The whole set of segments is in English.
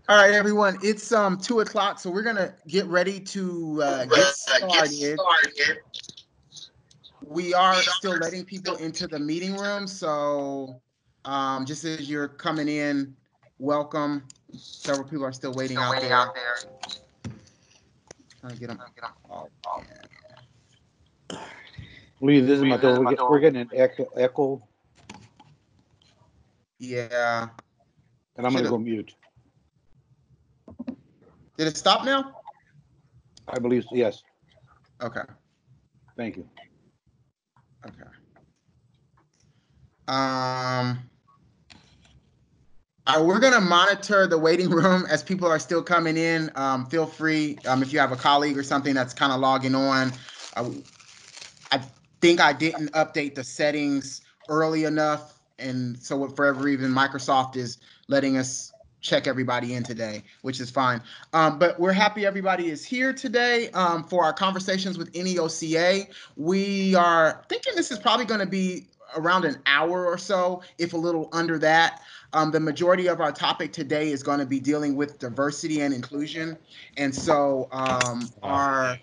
All right, everyone. It's 2 o'clock, so we're gonna get ready to get started. We are still letting people into the meeting room, so just as you're coming in, welcome. Several people are still waiting out there. Trying to get them all in. Lee, this is Mateo. We're getting an echo, Yeah, and I'm should going to have. go mute. Did it stop now? I believe so, yes. Okay. Thank you. Okay. Um. We're going to monitor the waiting room as people are still coming in. Feel free if you have a colleague or something that's kind of logging on. I think I didn't update the settings early enough, and so for every reason, Microsoft is letting us check everybody in today, which is fine. But we're happy everybody is here today for our conversations with NEOCA. We are thinking this is probably going to be around an hour or so, if a little under that. The majority of our topic today is going to be dealing with diversity and inclusion. And so our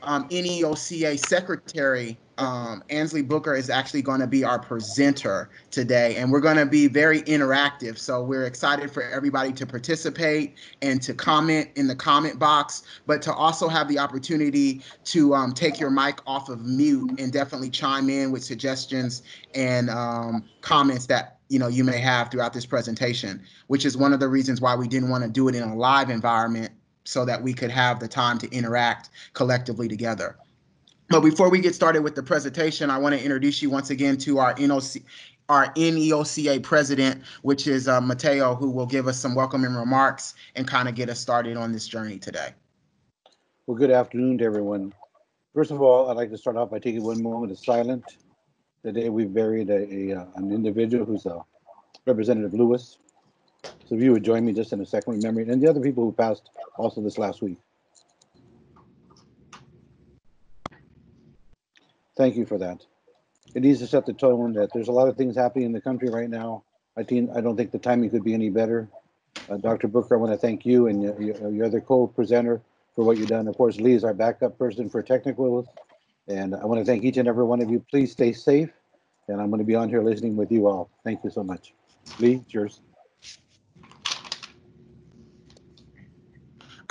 NEOCA secretary, Ansley Booker, is actually going to be our presenter today, and we're going to be very interactive. So we're excited for everybody to participate and to comment in the comment box, but to also have the opportunity to take your mic off of mute and definitely chime in with suggestions and comments that you may have throughout this presentation, which is one of the reasons why we didn't want to do it in a live environment, so that we could have the time to interact collectively together. But before we get started with the presentation, I want to introduce you once again to our NEOCA president, which is Mateo, who will give us some welcoming remarks and kind of get us started on this journey today. Well, good afternoon to everyone. First of all, I'd like to start off by taking one moment of silence. Today we buried an individual who's Representative Lewis. So if you would join me just in a second with memory, and the other people who passed also this last week. Thank you for that. It needs to set the tone that there's a lot of things happening in the country right now. I don't think the timing could be any better. Dr. Booker, I want to thank you and your other co-presenter for what you've done. Of course, Lee is our backup person for technical. And I want to thank each and every one of you. Please stay safe. And I'm going to be on here listening with you all. Thank you so much. Lee, it's yours.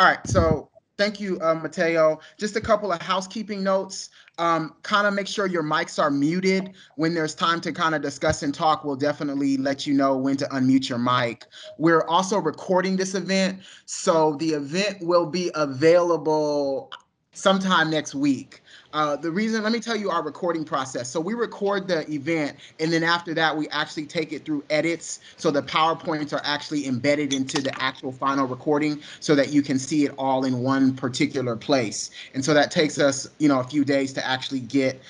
All right, so thank you, Mateo. Just a couple of housekeeping notes. Kind of make sure your mics are muted. When there's time to kind of discuss and talk, we'll definitely let you know when to unmute your mic. We're also recording this event, so the event will be available sometime next week. Let me tell you our recording process. So we record the event, and then after that, we actually take it through edits. So the PowerPoints are actually embedded into the actual final recording so that you can see it all in one particular place. And so that takes us, a few days to actually get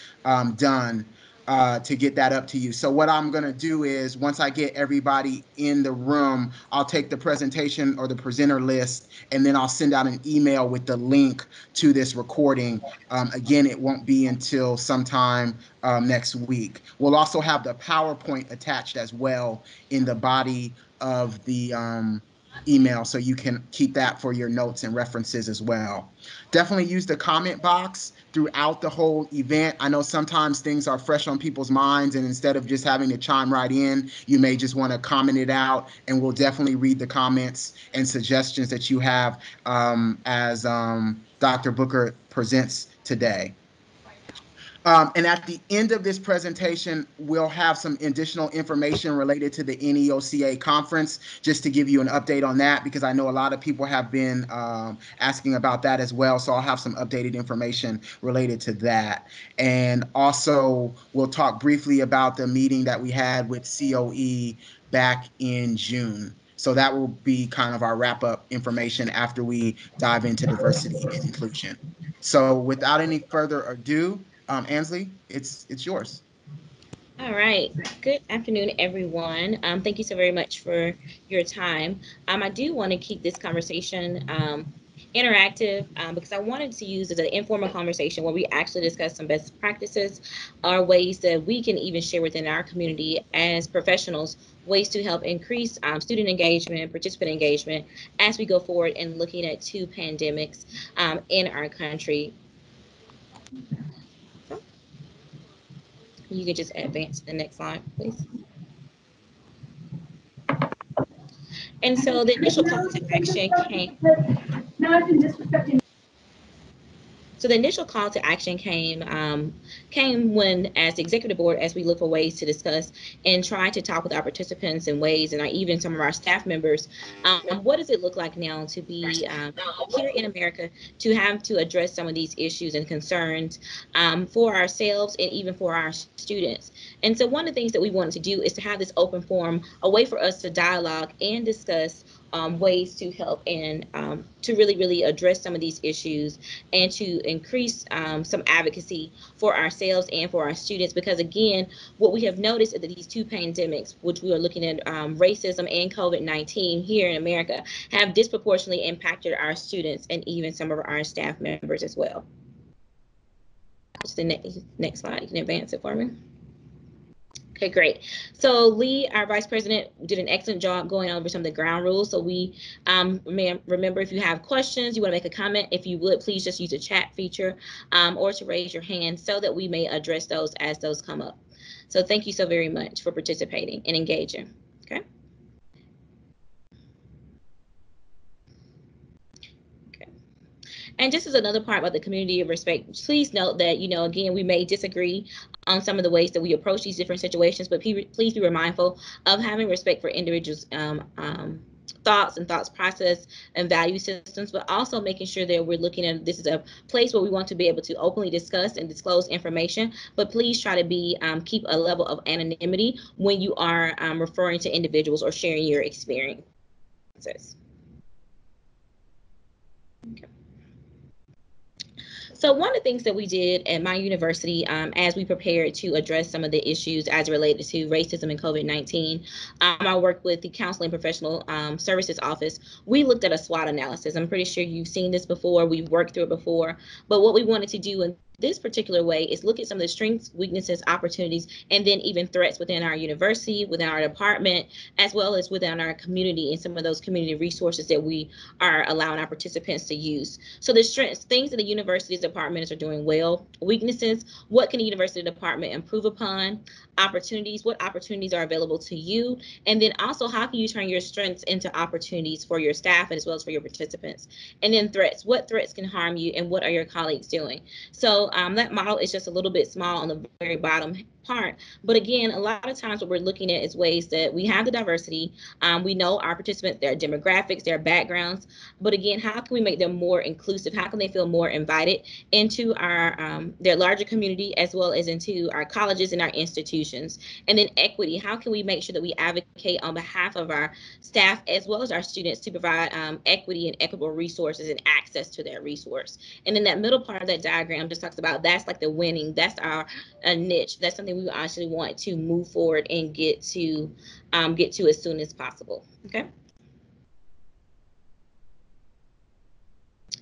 done. To get that up to you. So what I'm going to do is once I get everybody in the room, I'll take the presentation or the presenter list, and then I'll send out an email with the link to this recording. Again, it won't be until sometime next week. We'll also have the PowerPoint attached as well in the body of the email, so you can keep that for your notes and references as well. Definitely use the comment box throughout the whole event. I know sometimes things are fresh on people's minds, and instead of just having to chime right in, you may just want to comment it out, and we'll definitely read the comments and suggestions that you have as Dr. Booker presents today. And at the end of this presentation, we'll have some additional information related to the NEOCA conference, just to give you an update on that, because I know a lot of people have been asking about that as well. So I'll have some updated information related to that. And also, we'll talk briefly about the meeting that we had with COE back in June. So that will be kind of our wrap-up information after we dive into diversity and inclusion. So without any further ado, Ansley, it's yours. All right. Good afternoon, everyone. Thank you so very much for your time. I do want to keep this conversation interactive because I wanted to use as an informal conversation where we actually discuss some best practices or ways that we can even share within our community as professionals, ways to help increase student engagement, participant engagement as we go forward and looking at two pandemics in our country. So you can just advance to the next slide, please. And so the initial call to action came. No, I've been disrespecting. So the initial call to action came when, as the executive board, as we look for ways to discuss and try to talk with our participants in ways, and even some of our staff members, what does it look like now to be here in America to have to address some of these issues and concerns for ourselves and even for our students. And so one of the things that we wanted to do is to have this open forum, a way for us to dialogue and discuss ways to help and to really address some of these issues and to increase some advocacy for ourselves and for our students. Because again, what we have noticed is that these two pandemics, which we are looking at racism and COVID-19 here in America, have disproportionately impacted our students and even some of our staff members as well. Just the next slide, you can advance it for me. Okay, great. So Lee, our vice president, did an excellent job going over some of the ground rules. So we remember, if you have questions, you want to make a comment, if you would, please just use the chat feature or to raise your hand so that we may address those as those come up. So thank you so very much for participating and engaging. Okay. And just as another part about the community of respect, please note that, again, we may disagree on some of the ways that we approach these different situations, but please be mindful of having respect for individuals' thoughts process and value systems, but also making sure that we're looking at this is a place where we want to be able to openly discuss and disclose information, but please try to be keep a level of anonymity when you are referring to individuals or sharing your experiences. Okay. So one of the things that we did at my university as we prepared to address some of the issues as related to racism and COVID-19, I worked with the Counseling Professional Services Office. We looked at a SWOT analysis. I'm pretty sure you've seen this before. We've worked through it before. But what we wanted to do in this particular way is look at some of the strengths, weaknesses, opportunities, and then even threats within our university, within our department, as well as within our community and some of those community resources that we are allowing our participants to use. So the strengths, things that the university's departments are doing well. Weaknesses, what can the university department improve upon? Opportunities, what opportunities are available to you? And then also, how can you turn your strengths into opportunities for your staff as well as for your participants? And then threats, what threats can harm you and what are your colleagues doing? So that model is just a little bit small on the very bottom part. But again, a lot of times what we're looking at is ways that we have the diversity. We know our participants, their demographics, their backgrounds. But again, how can we make them more inclusive? How can they feel more invited into our their larger community as well as into our colleges and our institutions? And then equity, how can we make sure that we advocate on behalf of our staff as well as our students to provide equity and equitable resources and access to that resource? And then that middle part of that diagram just talks about that's like the winning, that's our niche. That's something we actually want to move forward and get to as soon as possible. Okay.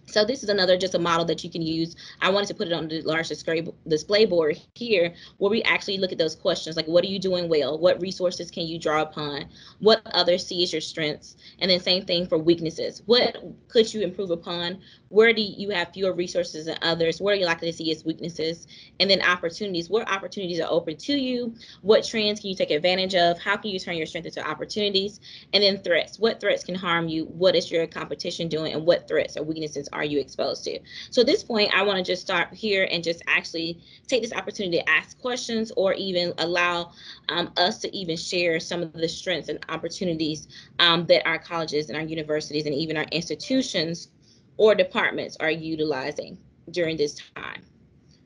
So this is another just a model that you can use. I wanted to put it on the large display board here, where we actually look at those questions like, what are you doing well? What resources can you draw upon? What others see as your strengths? And then same thing for weaknesses. What could you improve upon? Where do you have fewer resources than others? Where are you likely to see as weaknesses? And then opportunities. What opportunities are open to you? What trends can you take advantage of? How can you turn your strength into opportunities? And then threats. What threats can harm you? What is your competition doing? And what threats or weaknesses are you exposed to? So at this point, I want to just start here and just actually take this opportunity to ask questions or even allow us to even share some of the strengths and opportunities that our colleges and our universities and even our institutions or departments are utilizing during this time.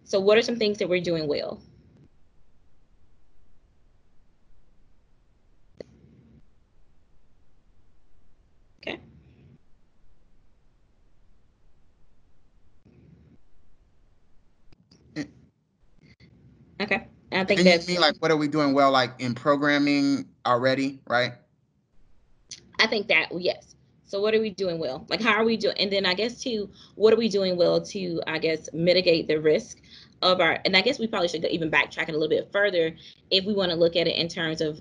So what are some things that we're doing well? Okay. Okay. I think And you that's, mean like, what are we doing well, like in programming already, right? I think that, yes. So what are we doing well? Like, how are we doing? And then I guess too, what are we doing well to, I guess, mitigate the risk of our, and I guess we probably should even backtrack it a little bit further if we want to look at it in terms of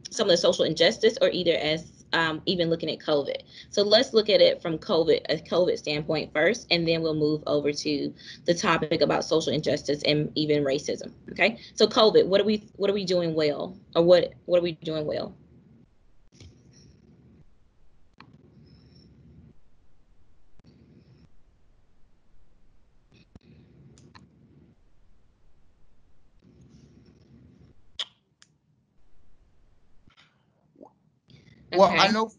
some of the social injustice, or either as even looking at COVID. So let's look at it from a COVID standpoint first, and then we'll move over to the topic about social injustice and even racism. Okay. So COVID, what are we doing well? Or what are we doing well? Well, I Okay. know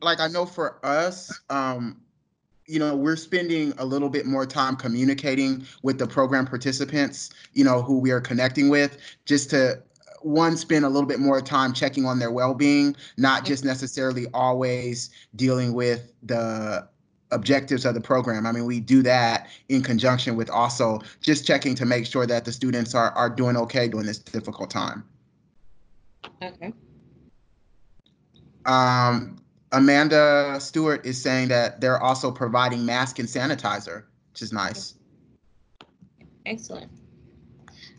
I know for us, we're spending a little bit more time communicating with the program participants, who we are connecting with, just to one, spend a little bit more time checking on their well-being, not just necessarily always dealing with the objectives of the program. I mean, we do that in conjunction with also just checking to make sure that the students are doing okay during this difficult time. Okay. Um, Amanda Stewart is saying that they're also providing mask and sanitizer, which is nice. Excellent.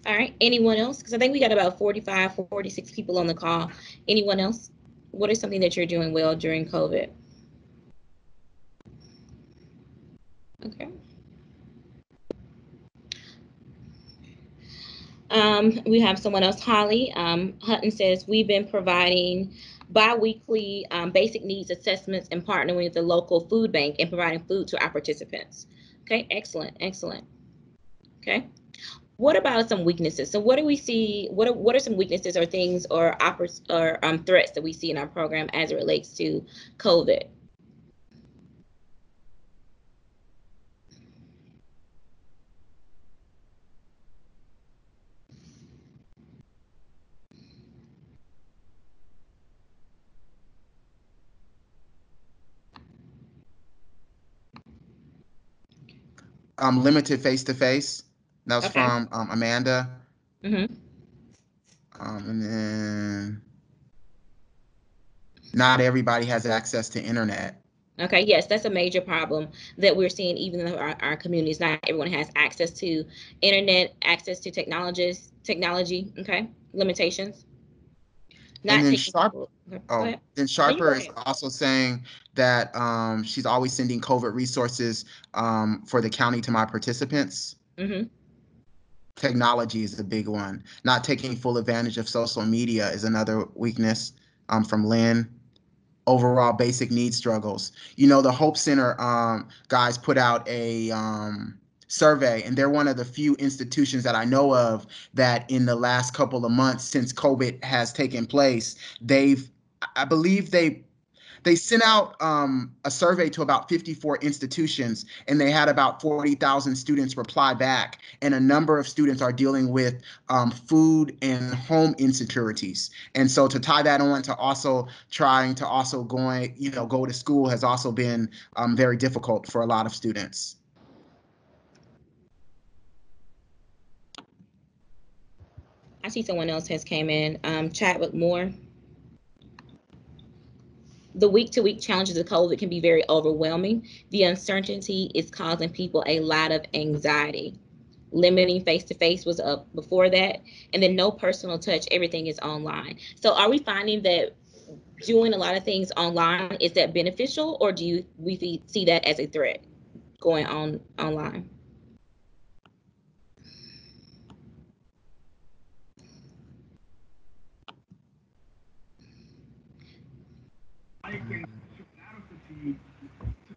All right. Anyone else? Because I think we got about 45, 46 people on the call. Anyone else? What is something that you're doing well during COVID? Okay. We have someone else, Holly. Hutton says, we've been providing bi-weekly basic needs assessments and partnering with the local food bank and providing food to our participants. Okay, excellent, excellent. Okay. What about some weaknesses? So what do we see? What are some weaknesses or things or threats that we see in our program as it relates to COVID? Limited face-to-face. That was Okay. from Amanda. Mm-hmm. And then not everybody has access to internet. Okay, yes, that's a major problem that we're seeing even in our communities. Not everyone has access to internet, access to technology, okay? Limitations. And Not then taking Sharp, people. Okay, go oh, ahead. then No, you go Sharper is ahead. also saying that she's always sending COVID resources for the county to my participants. Mm-hmm. Technology is a big one. Not taking full advantage of social media is another weakness from Lynn. Overall basic needs struggles. The Hope Center guys put out a survey, and they're one of the few institutions that I know of that in the last couple of months since COVID has taken place, I believe they sent out a survey to about 54 institutions, and they had about 40,000 students reply back. And a number of students are dealing with food and home insecurities. And so to tie that on to also trying to also go to school has also been very difficult for a lot of students. I see someone else has came in. Chadwick Moore. The week-to-week challenges of COVID can be very overwhelming. The uncertainty is causing people a lot of anxiety. Limiting face-to-face was up before that, and then no personal touch. Everything is online. So, are we finding that doing a lot of things online is that beneficial, or do we see that as a threat going on online?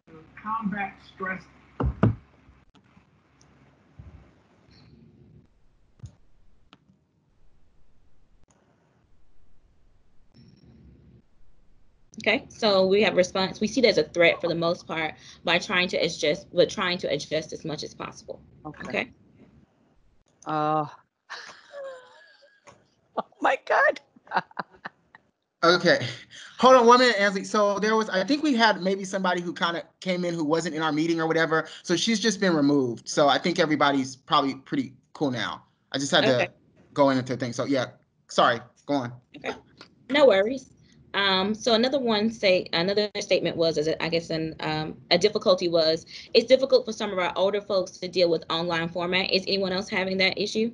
To combat stress. Okay, so we have response. We see it as a threat for the most part by trying to adjust as much as possible. Okay. Okay. Oh my God. Okay. Hold on 1 minute, Ansley. So I think we had maybe somebody who kind of came in who wasn't in our meeting or whatever. So she's just been removed. So I think everybody's probably pretty cool now. I just had Okay. to go into things. So yeah, sorry, go on. Okay. No worries. So another statement was, I guess, a difficulty was, it's difficult for some of our older folks to deal with online format. Is anyone else having that issue?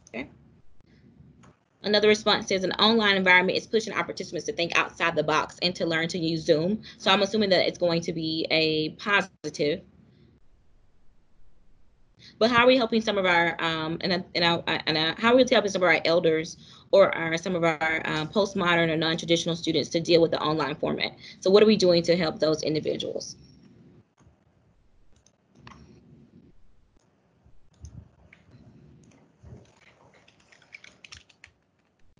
Okay. Another response says an online environment is pushing our participants to think outside the box and to learn to use Zoom. So I'm assuming that it's going to be a positive. But how are we helping some of our how are we helping some of our elders or some of our postmodern or non-traditional students to deal with the online format? So what are we doing to help those individuals?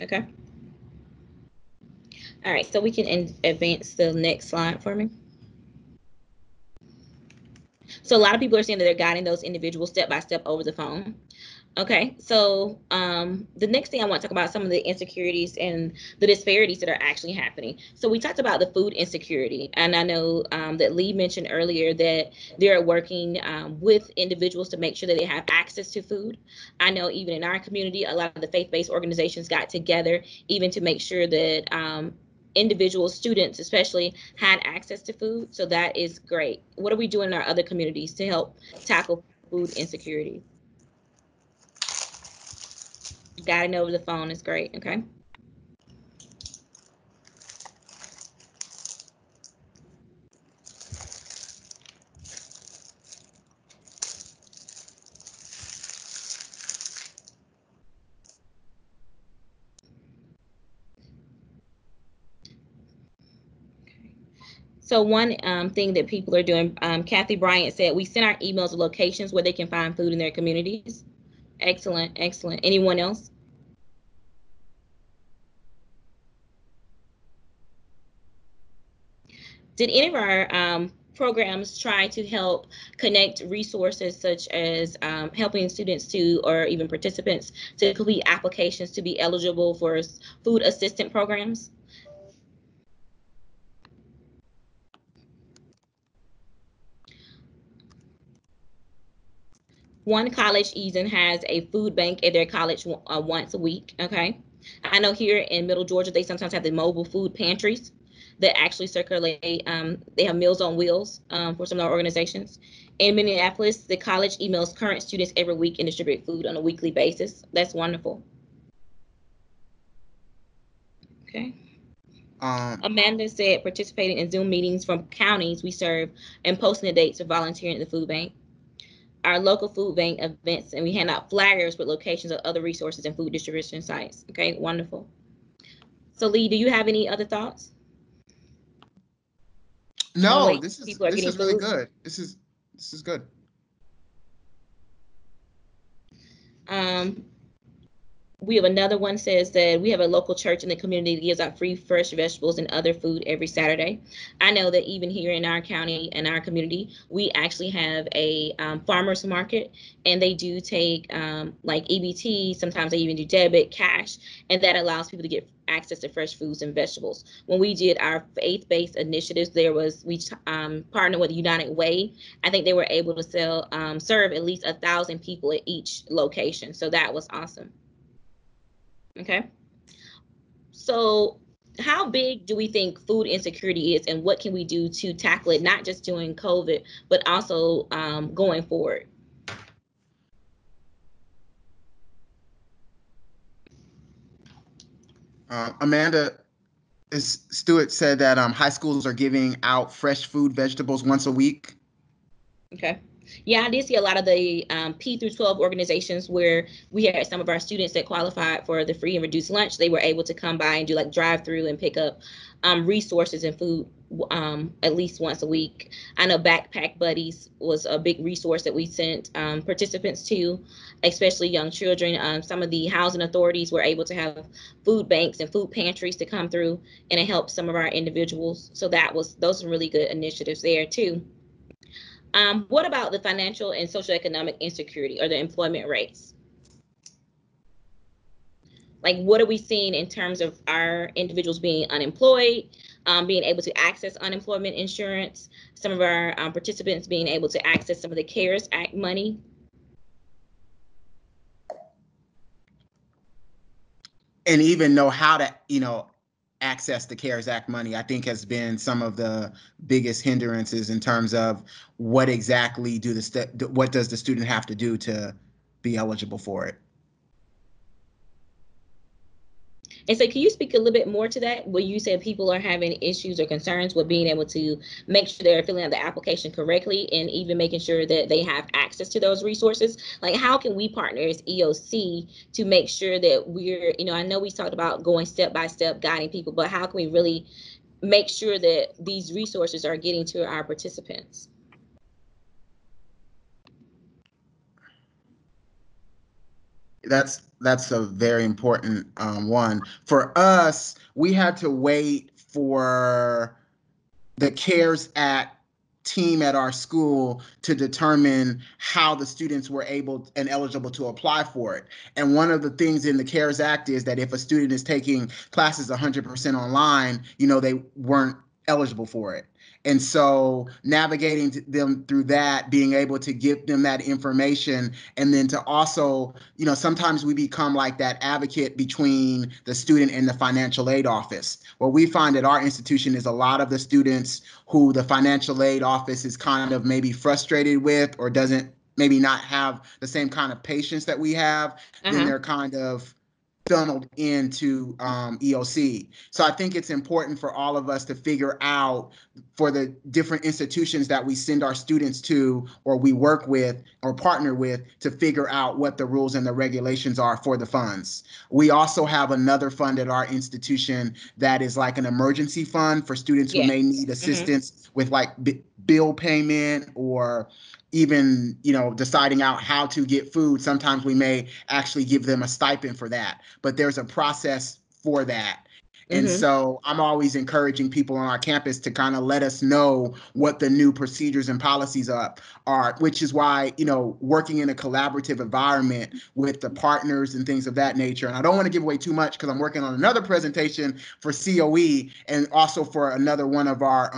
Okay. All right, so we can advance the next slide for me. So a lot of people are saying that they're guiding those individuals step by step over the phone. Okay, so the next thing I want to talk about some of the insecurities and the disparities that are actually happening. So we talked about the food insecurity, and I know that Lee mentioned earlier that they're working with individuals to make sure that they have access to food. I know even in our community, a lot of the faith-based organizations got together even to make sure that individual students especially had access to food. So that is great. What are we doing in our other communities to help tackle food insecurity? Guiding over the phone is great. Okay. So one thing that people are doing, Kathy Bryant said, we send our emails to locations where they can find food in their communities. Excellent, excellent. Anyone else? Did any of our programs try to help connect resources such as helping students to, or even participants to complete applications to be eligible for food assistant programs? One college even has a food bank at their college once a week. Okay. I know here in Middle Georgia, they sometimes have the mobile food pantries that actually circulate. They have Meals on Wheels for some of our organizations. In Minneapolis, the college emails current students every week and distribute food on a weekly basis. That's wonderful. Okay. Amanda said participating in Zoom meetings from counties we serve and posting the dates for volunteering at the food bank. Our local food bank events, and we hand out flyers with locations of other resources and food distribution sites. Okay, wonderful. So Lee, do you have any other thoughts? No, this is people are getting really food? good. This is good. We have another one says that we have a local church in the community that gives out free fresh vegetables and other food every Saturday. I know that even here in our county and our community, we actually have a farmers market, and they do take like EBT. Sometimes they even do debit, cash, and that allows people to get access to fresh foods and vegetables. When we did our faith-based initiatives, we partnered with United Way. I think they were able to serve at least 1,000 people at each location. So that was awesome. Okay. So how big do we think food insecurity is, and what can we do to tackle it, not just during COVID, but also going forward? Amanda Stewart said that high schools are giving out fresh food, vegetables once a week. Okay. Yeah, I did see a lot of the P through 12 organizations where we had some of our students that qualified for the free and reduced lunch. They were able to come by and do like drive-through and pick up resources and food at least once a week. I know Backpack Buddies was a big resource that we sent participants to, especially young children. Some of the housing authorities were able to have food banks and food pantries to come through, and it helped some of our individuals. So those are really good initiatives there too. What about the financial and socioeconomic insecurity or the employment rates? Like, what are we seeing in terms of our individuals being unemployed, being able to access unemployment insurance, some of our participants being able to access some of the CARES Act money? and even know how to, access the CARES Act money, I think has been some of the biggest hindrances in terms of what exactly what does the student have to do to be eligible for it. And so can you speak a little bit more to that, where you said people are having issues or concerns with being able to make sure they're filling out the application correctly and even making sure that they have access to those resources? Like, how can we partner as EOC to make sure that we're, I know we talked about going step by step, guiding people, but how can we really make sure that these resources are getting to our participants? That's a very important one. For us, we had to wait for the CARES Act team at our school to determine how the students were able and eligible to apply for it. And one of the things in the CARES Act is that if a student is taking classes 100% online, they weren't eligible for it. And so navigating them through that, being able to give them that information, and then to also, sometimes we become like that advocate between the student and the financial aid office. What we find at our institution is a lot of the students who the financial aid office is kind of maybe frustrated with, or doesn't maybe not have the same kind of patience that we have, then they're kind of funneled into EOC. So I think it's important for all of us to figure out, for the different institutions that we send our students to, or we work with or partner with, to figure out what the rules and the regulations are for the funds. We also have another fund at our institution that is like an emergency fund for students who may need assistance with like bill payment, or even, deciding out how to get food. Sometimes we may actually give them a stipend for that, but there's a process for that. And so I'm always encouraging people on our campus to kind of let us know what the new procedures and policies are, which is why, working in a collaborative environment with the partners and things of that nature. And I don't want to give away too much because I'm working on another presentation for COE, and also for another one of our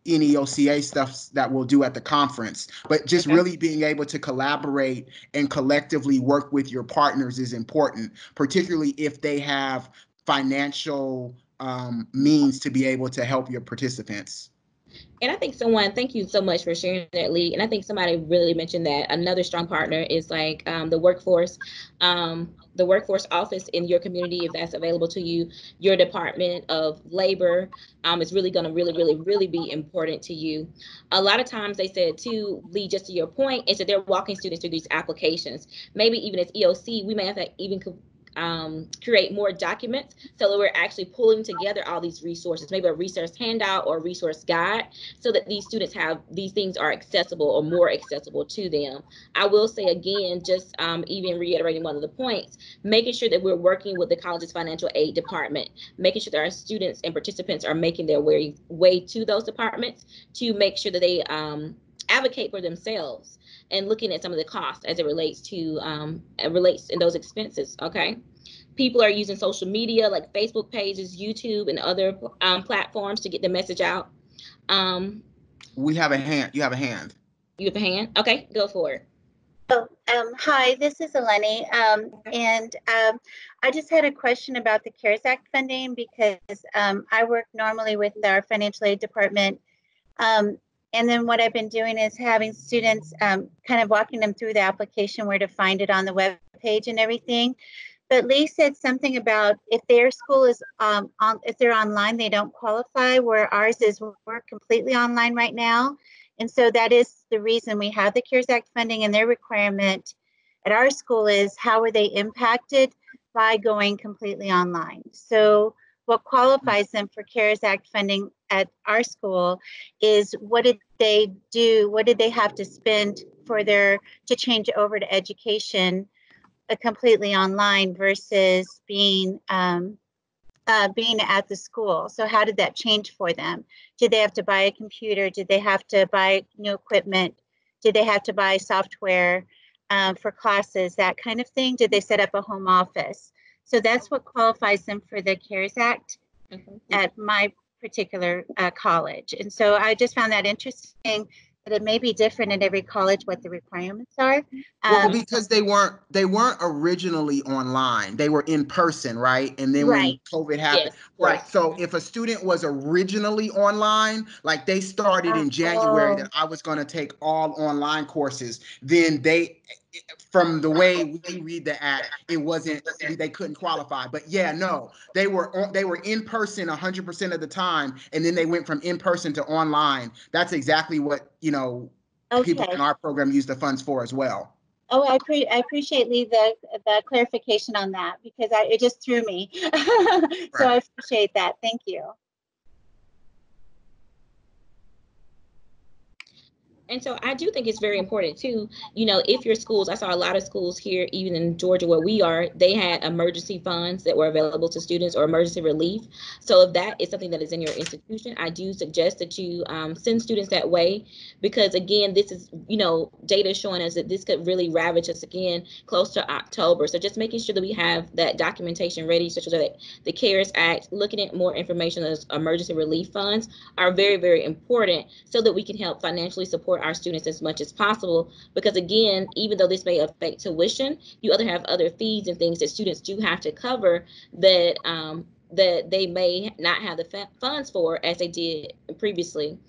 NEOCA stuff that we'll do at the conference. But just really being able to collaborate and collectively work with your partners is important, particularly if they have financial means to be able to help your participants. And I think thank you so much for sharing that, Lee. And I think somebody really mentioned that another strong partner is like the workforce office in your community, if that's available to you. Your Department of Labor is really going to really be important to you. A lot of times they said too, Lee, just to your point, is that they're walking students through these applications. Maybe even as EOC, we may have to even create more documents so that we're actually pulling together all these resources, maybe a resource handout or a resource guide, so that these students have these things are accessible or more accessible to them. I will say again, just even reiterating one of the points, making sure that we're working with the college's financial aid department, making sure that our students and participants are making their way to those departments to make sure that they advocate for themselves, and looking at some of the costs as it relates to in those expenses. Okay, people are using social media like Facebook pages, YouTube, and other platforms to get the message out. We have a hand. You have a hand. You have a hand. Okay, go for it. Oh, hi, this is Eleni. And I just had a question about the CARES Act funding, because I work normally with our financial aid department. And then what I've been doing is having students kind of walking them through the application, where to find it on the web page and everything. But Lee said something about if their school is if they're online, they don't qualify, where ours is we're completely online right now. And so that is the reason we have the CARES Act funding, and their requirement at our school is how are they impacted by going completely online. So what qualifies them for CARES Act funding at our school is what did they do? What did they have to spend to change over to education completely online versus being at the school? So how did that change for them? Did they have to buy a computer? Did they have to buy new equipment? Did they have to buy software for classes, that kind of thing? Did they set up a home office? So that's what qualifies them for the CARES Act at my particular college. And so I just found that interesting But it may be different at every college what the requirements are. Well, because they weren't originally online. They were in person, right? And then when Right. COVID happened, Yes, of right? course. So if a student was originally online, like they started in January that I was going to take all online courses, then from the way we read the act, it wasn't, they couldn't qualify. But yeah, no, they were in person 100% of the time, and then they went from in person to online. That's exactly what, people Okay. in our program use the funds for as well. Oh, I appreciate Lee the clarification on that, because it just threw me. So Right. I appreciate that. Thank you. And so I do think it's very important too, if your schools, I saw a lot of schools here, even in Georgia where we are, they had emergency funds that were available to students or emergency relief. So if that is something that is in your institution, I do suggest that you send students that way, because again, this is, data showing us that this could really ravage us again close to October. So just making sure that we have that documentation ready, such as that the CARES Act, looking at more information on those emergency relief funds are very, very important, so that we can help financially support our students as much as possible. Because again, even though this may affect tuition, you have other fees and things that students do have to cover that that they may not have the funds for as they did previously.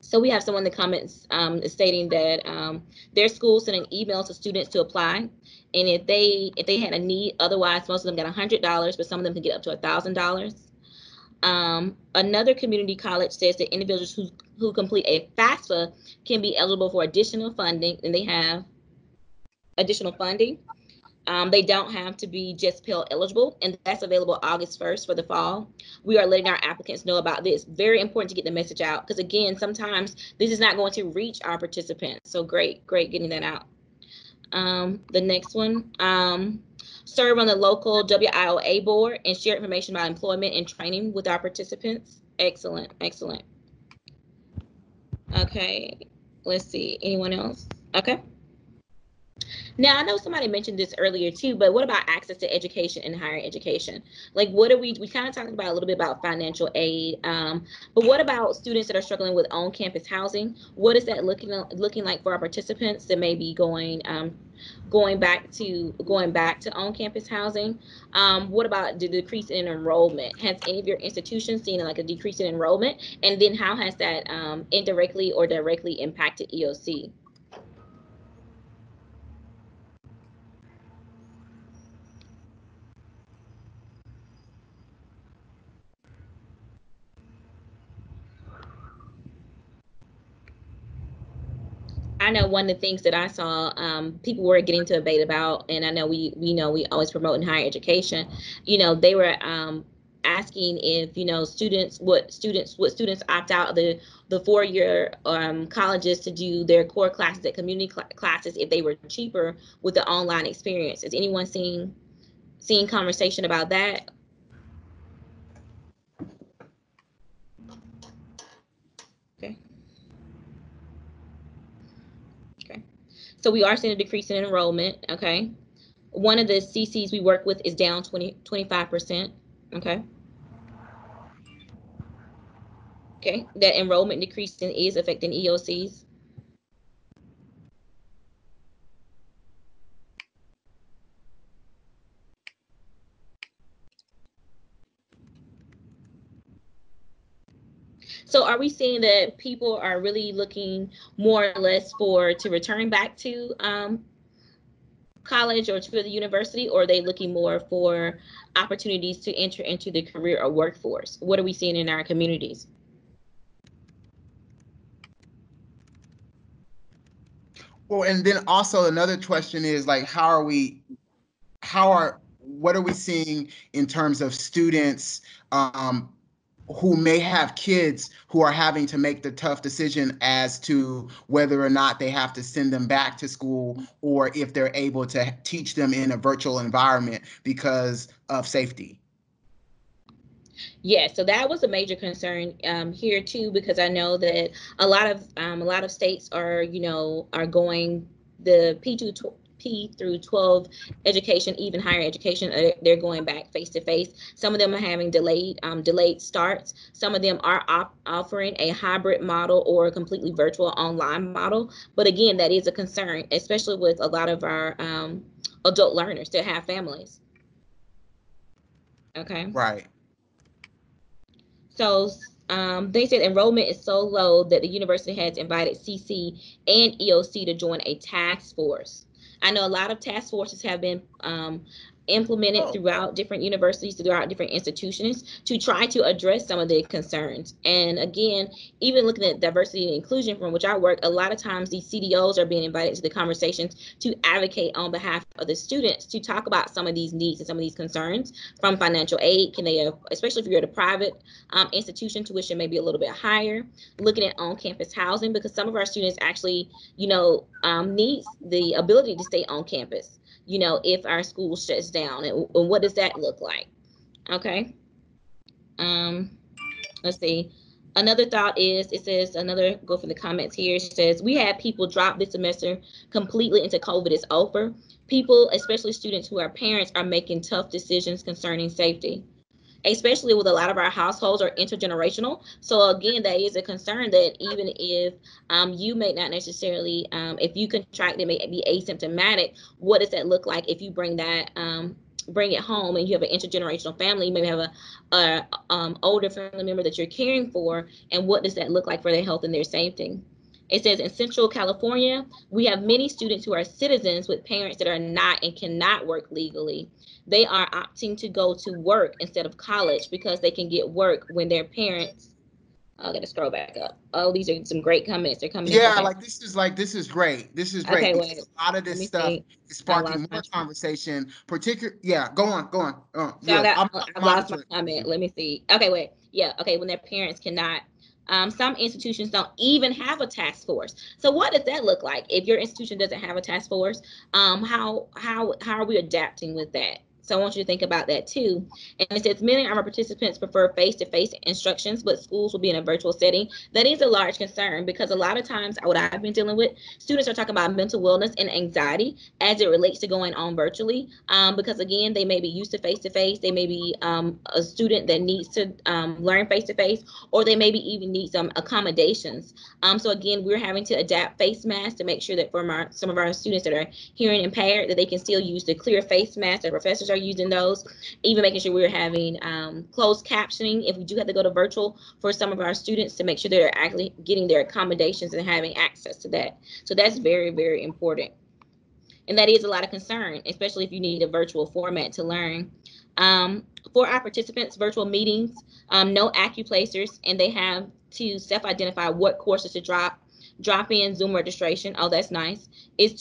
So we have someone in the comments stating that their school sent an email to students to apply, and if they had a need, otherwise most of them got $100, but some of them can get up to $1,000. Another community college says that individuals who complete a FAFSA can be eligible for additional funding, and they have additional funding. They don't have to be just Pell eligible, and that's available August 1st for the fall. We are letting our applicants know about this. Very important to get the message out, because again, sometimes this is not going to reach our participants. So great getting that out. The next one, serve on the local WIOA board and share information about employment and training with our participants. Excellent. Okay, let's see, anyone else? Okay. Now, I know somebody mentioned this earlier too, but what about access to education and higher education? Like, what are we kind of talked about a little bit about financial aid, but what about students that are struggling with on-campus housing? What is that looking like for our participants that may be going back to on-campus housing? What about the decrease in enrollment? Has any of your institutions seen like a decrease in enrollment? And then how has that indirectly or directly impacted EOC? I know one of the things that I saw people were getting to debate about, and I know we always promote in higher education. They were asking if students would students opt out of the 4-year colleges to do their core classes at community classes if they were cheaper with the online experience. Has anyone seen conversation about that? Okay. Okay. So we are seeing a decrease in enrollment. Okay. One of the CCs we work with is down 25%. Okay. Okay. That enrollment decreasing is affecting EOCs. So are we seeing that people are really looking more or less to return back to college or to the university, or are they looking more for opportunities to enter into the career or workforce? What are we seeing in our communities? Well, and then also another question is like, what are we seeing in terms of students who may have kids who are having to make the tough decision as to whether or not they have to send them back to school, or if they're able to teach them in a virtual environment because of safety? Yeah, so that was a major concern here too, because I know that a lot of states are going the P through 12 education, even higher education, they're going back face to face. Some of them are having delayed starts. Some of them are offering a hybrid model or a completely virtual online model. But again, that is a concern, especially with a lot of our adult learners that have families. Okay. Right. So they said enrollment is so low that the university has invited CC and EOC to join a task force. I know a lot of task forces have been implemented throughout different universities, throughout different institutions to try to address some of the concerns. And again, even looking at diversity and inclusion from which I work, a lot of times these CDOs are being invited to the conversations to advocate on behalf of the students to talk about some of these needs and some of these concerns from financial aid. Can they, especially if you're at a private institution, tuition may be a little bit higher, looking at on-campus housing, because some of our students actually, needs the ability to stay on campus, if our school shuts down, and what does that look like? Okay. Let's see. Another thought is, it says, another, go for the comments here, it says, we had people drop this semester completely into COVID is over. People, especially students who are parents, are making tough decisions concerning safety, especially with a lot of our households are intergenerational. So again, that is a concern that even if you may not necessarily, if you contract it, may be asymptomatic, what does that look like if you bring that, bring it home and you have an intergenerational family, you maybe have a older family member that you're caring for, and what does that look like for their health and their safety? It says in Central California, we have many students who are citizens with parents that are not and cannot work legally. They are opting to go to work instead of college because they can get work when their parents. I gotta scroll back up. Oh, these are some great comments. They're coming in so Yeah, fast. this is great. This is great Okay, because wait. a lot of Let this me stuff see. is I sparking lost my. more conversation. Yeah, go on. So I've lost my monitoring. comment. Let me see. Okay, wait. Yeah. Okay, when their parents cannot. Some institutions don't even have a task force. So what does that look like if your institution doesn't have a task force? How are we adapting with that? So I want you to think about that too. And it says many of our participants prefer face-to-face instructions, but schools will be in a virtual setting. That is a large concern because a lot of times what I've been dealing with, students are talking about mental wellness and anxiety as it relates to going on virtually. Because again, they may be used to face-to-face. They may be a student that needs to learn face-to-face, or they maybe even need some accommodations. So again, we're having to adapt face masks to make sure that from some of our students that are hearing impaired, that they can still use the clear face masks. Our professors are using those, even making sure we're having closed captioning if we do have to go to virtual for some of our students to make sure they're actually getting their accommodations and having access to that. So that's very, very important. And that is a lot of concern, especially if you need a virtual format to learn. For our participants, virtual meetings, no accuplacers, and they have to self-identify what courses to drop in Zoom registration. Oh, that's nice. It's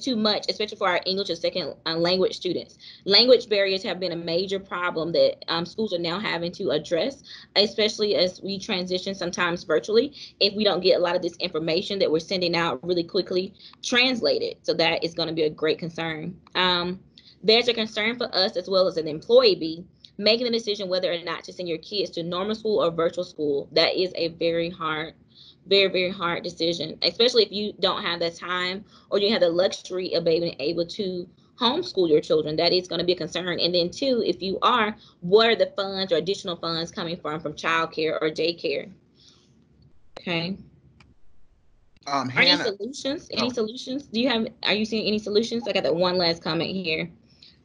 too much, especially for our English as second language students. Language barriers have been a major problem that schools are now having to address, especially as we transition sometimes virtually. If we don't get a lot of this information that we're sending out really quickly translated, so that is going to be a great concern. There's a concern for us as well as an employee making the decision whether or not to send your kids to normal school or virtual school. That is a very hard, very, very hard decision, especially if you don't have the time or you have the luxury of being able to homeschool your children. That is going to be a concern. And then two, if you are, what are the funds or additional funds coming from childcare or daycare? Okay. Any Hannah. solutions? Oh. Any solutions? Are you seeing any solutions? I got that one last comment here.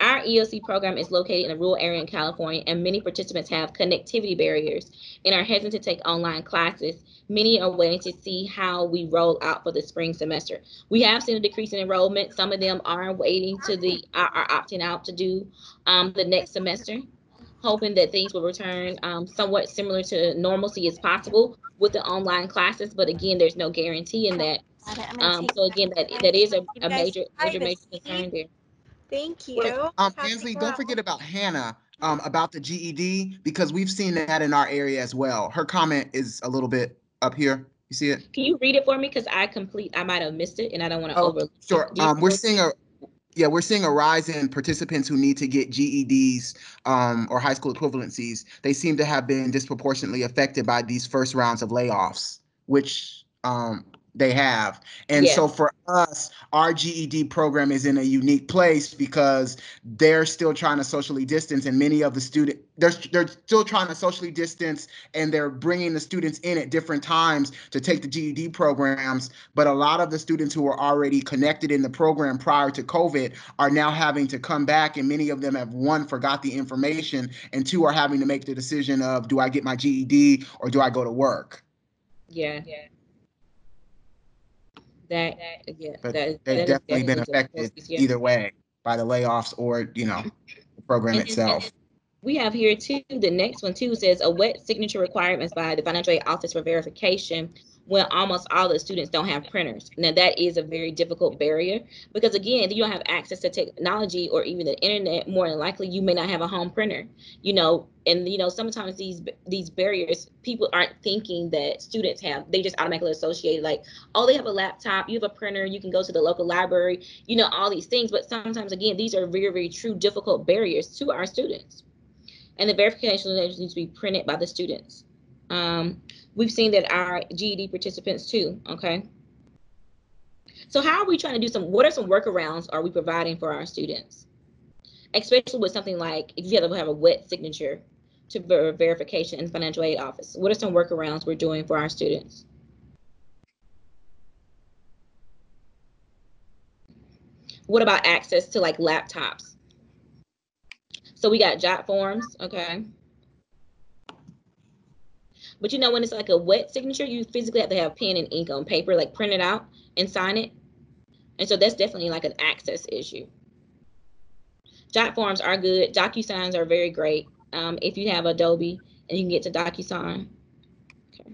Our EOC program is located in a rural area in California, and many participants have connectivity barriers and are hesitant to take online classes. Many are waiting to see how we roll out for the spring semester. We have seen a decrease in enrollment. Some of them are waiting are opting out to do the next semester, hoping that things will return somewhat similar to normalcy as possible with the online classes. But again, there's no guarantee in that. So again, that is a major concern there. Thank you. Well, Ansley, don't forget about Hannah about the GED, because we've seen that in our area as well. Her comment is a little bit up here. You see it? Can you read it for me? Because I might have missed it, and I don't want to overlook sure. it. We're seeing a rise in participants who need to get GEDs or high school equivalencies. They seem to have been disproportionately affected by these first rounds of layoffs, which they have. And so for us, our GED program is in a unique place because they're still trying to socially distance, and many of the students, they're still trying to socially distance, and they're bringing the students in at different times to take the GED programs. But a lot of the students who were already connected in the program prior to COVID are now having to come back, and many of them have, one, forgot the information, and two, are having to make the decision of, do I get my GED or do I go to work? Yeah. That, But that they've is definitely been definitely affected difficulties. Yeah. either way by the layoffs or, the program And then itself. we have here too, the next one too says a wet signature requirements by the financial aid office for verification when almost all the students don't have printers. Now that is a very difficult barrier because again, if you don't have access to technology or even the internet, more than likely you may not have a home printer, and sometimes these barriers, people aren't thinking that students have, they just automatically associate like, oh, they have a laptop, you have a printer, you can go to the local library, all these things. But sometimes again, these are very, very true difficult barriers to our students. And the verification letters need to be printed by the students. We've seen that our GED participants too, okay? So how are we trying to what are some workarounds are we providing for our students? Especially with something like, if you have a wet signature to verification in the financial aid office, what are some workarounds we're doing for our students? What about access to like laptops? So we got jot forms, okay? But when it's like a wet signature, you physically have to have pen and ink on paper, like print it out and sign it. And so that's definitely like an access issue. Jot forms are good. DocuSigns are very great. If you have Adobe and you can get to DocuSign. Okay.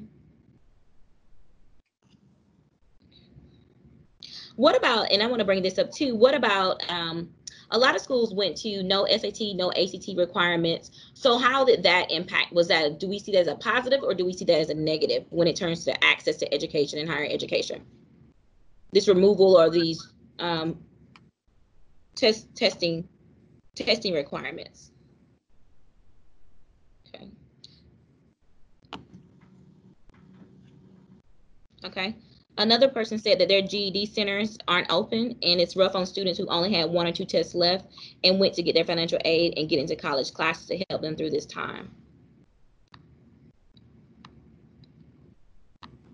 What about, and I want to bring this up too, what about a lot of schools went to no SAT, no ACT requirements. So how did that impact? Do we see that as a positive or do we see that as a negative when it turns to access to education and higher education? This removal or these testing requirements. Okay. Okay. Another person said that their GED centers aren't open and it's rough on students who only had 1 or 2 tests left and went to get their financial aid and get into college classes to help them through this time.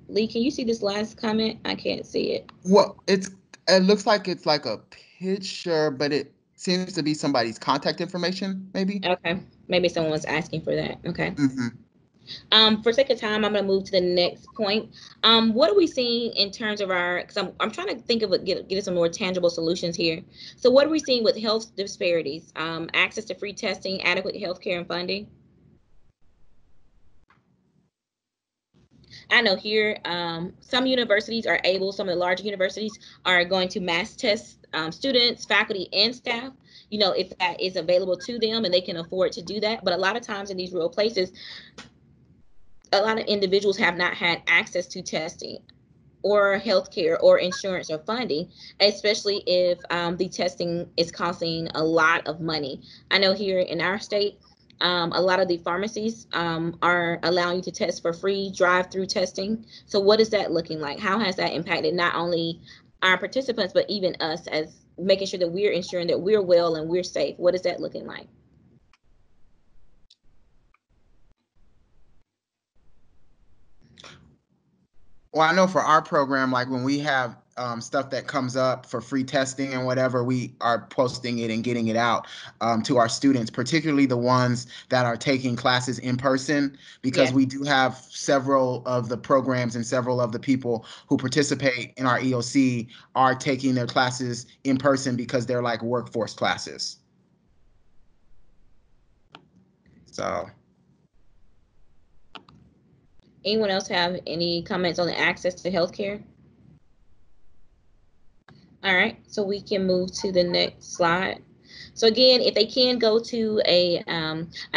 Lee, can you see this last comment? I can't see it. Well, it looks like it's like a picture, but it seems to be somebody's contact information, maybe. Okay. Maybe someone's asking for that. Okay. Mm-hmm. For sake of time, I'm going to move to the next point. What are we seeing in terms of because I'm trying to think of get some more tangible solutions here. So what are we seeing with health disparities? Access to free testing, adequate health care and funding? I know here, some universities are some of the larger universities are going to mass test students, faculty, and staff, if that is available to them and they can afford to do that. But a lot of times in these rural places, a lot of individuals have not had access to testing or healthcare or insurance or funding, especially if the testing is costing a lot of money. I know here in our state, a lot of the pharmacies are allowing you to test for free, drive-through testing. So what is that looking like? How has that impacted not only our participants, but even us as making sure that we're ensuring that we're well and we're safe? What is that looking like? Well, I know for our program, like when we have stuff that comes up for free testing and whatever, we are posting it and getting it out to our students, particularly the ones that are taking classes in person, because we do have several of the programs and several of the people who participate in our EOC are taking their classes in person because they're like workforce classes. So. Anyone else have any comments on the access to healthcare? All right, so we can move to the next slide. So again, if they can go to I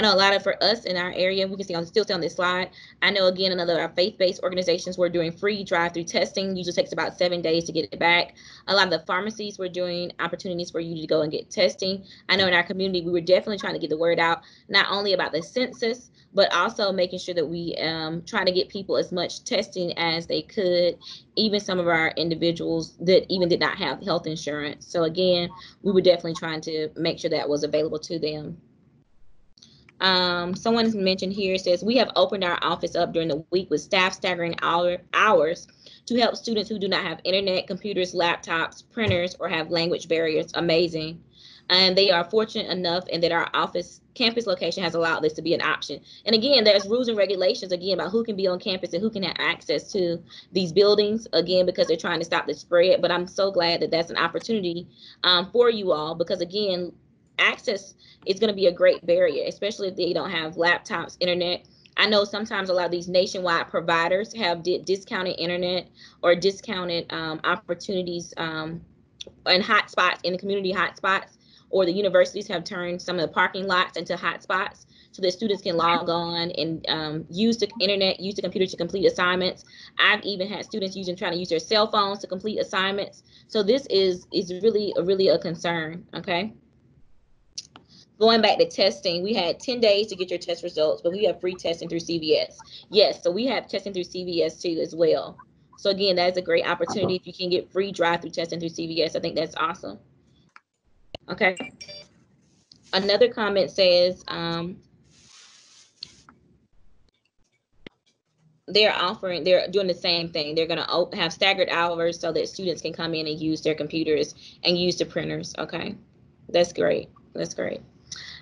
know a lot of for us in our area, we can still see on this slide. I know again, another our faith-based organizations were doing free drive-through testing. Usually takes about 7 days to get it back. A lot of the pharmacies were doing opportunities for you to go and get testing. I know in our community, we were definitely trying to get the word out, not only about the census, but also making sure that we try to get people as much testing as they could, even some of our individuals that even did not have health insurance. So again, we were definitely trying to make sure that was available to them. Someone mentioned here, says we have opened our office up during the week with staff staggering hours to help students who do not have internet, computers, laptops, printers, or have language barriers. Amazing. And they are fortunate enough in that our office campus location has allowed this to be an option. And again, there's rules and regulations again about who can be on campus and who can have access to these buildings, again, because they're trying to stop the spread. But I'm so glad that that's an opportunity for you all, because again, access is going to be a great barrier, especially if they don't have laptops, internet. I know sometimes a lot of these nationwide providers have discounted internet or discounted opportunities and hotspots in the community hotspots, or the universities have turned some of the parking lots into hotspots so that students can log on and use the internet, use the computer to complete assignments. I've even had students trying to use their cell phones to complete assignments. So this is really a concern. Okay. Going back to testing, we had 10 days to get your test results, but we have free testing through CVS. Yes, so we have testing through CVS too as well. So again, that's a great opportunity. If you can get free drive-through testing through CVS, I think that's awesome. Okay. Another comment says they're doing the same thing. They're going to have staggered hours so that students can come in and use their computers and use the printers. Okay, that's great. That's great.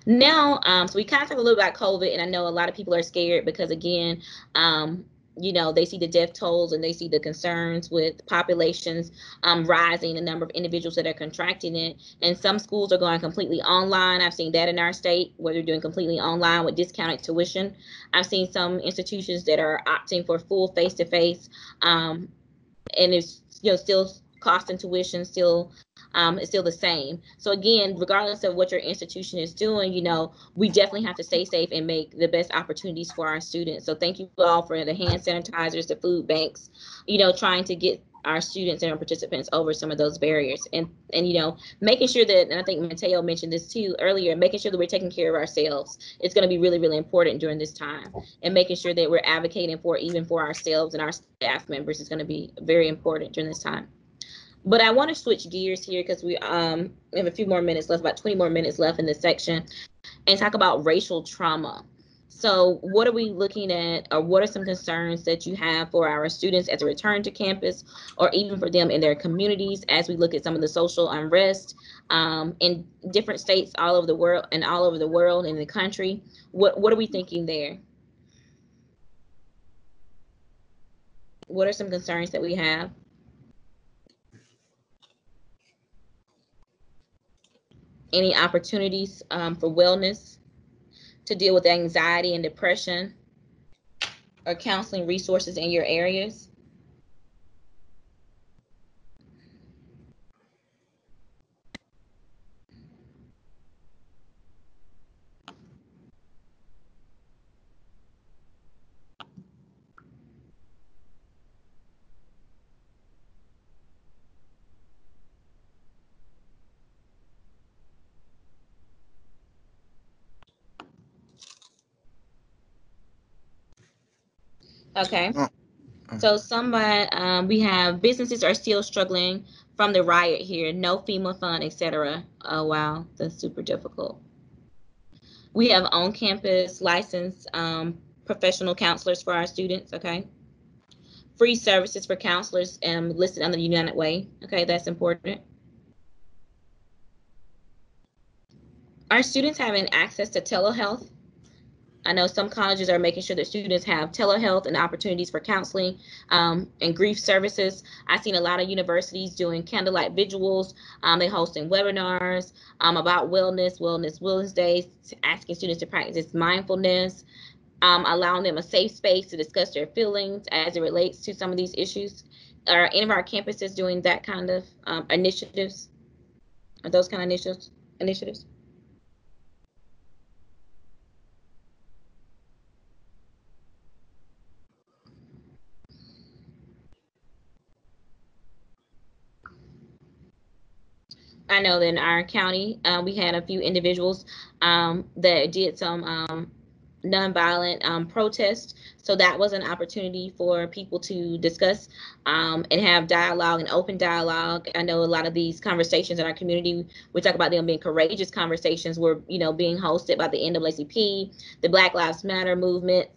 Now, so we kind of talked a little about COVID, and I know a lot of people are scared because, again, you know, they see the death tolls and they see the concerns with populations rising, the number of individuals that are contracting it. And some schools are going completely online. I've seen that in our state where they're doing completely online with discounted tuition. I've seen some institutions that are opting for full face-to-face, and it's, you know, still cost and tuition still it's still the same. So again, regardless of what your institution is doing, you know, we definitely have to stay safe and make the best opportunities for our students. So thank you all for the hand sanitizers, the food banks, you know, trying to get our students and our participants over some of those barriers, and you know, making sure that, and I think Mateo mentioned this too earlier, making sure that we're taking care of ourselves. It's going to be really important during this time, and making sure that we're advocating for even for ourselves and our staff members is going to be very important during this time. But I want to switch gears here because we have a few more minutes left, about 20 more minutes left in this section, and talk about racial trauma. So what are we looking at, or what are some concerns that you have for our students as a return to campus, or even for them in their communities as we look at some of the social unrest in different states all over the world and in the country? What are we thinking there? What are some concerns that we have? Any opportunities for wellness to deal with anxiety and depression, or counseling resources in your areas? Okay. So we have businesses are still struggling from the riot here. No FEMA fund, etc. Oh, wow. That's super difficult. We have on-campus licensed professional counselors for our students. Okay. Free services for counselors listed under the United Way. Okay, that's important. Are students having access to telehealth? I know some colleges are making sure that students have telehealth and opportunities for counseling and grief services. I've seen a lot of universities doing candlelight vigils. They're hosting webinars about wellness days, asking students to practice mindfulness, allowing them a safe space to discuss their feelings as it relates to some of these issues. Are any of our campuses doing that kind of initiatives? Are those kind of initiatives? I know that in our county, we had a few individuals that did some nonviolent protest. So that was an opportunity for people to discuss and have dialogue and open dialogue. I know a lot of these conversations in our community, we talk about them being courageous conversations, were being hosted by the NAACP, the Black Lives Matter movement,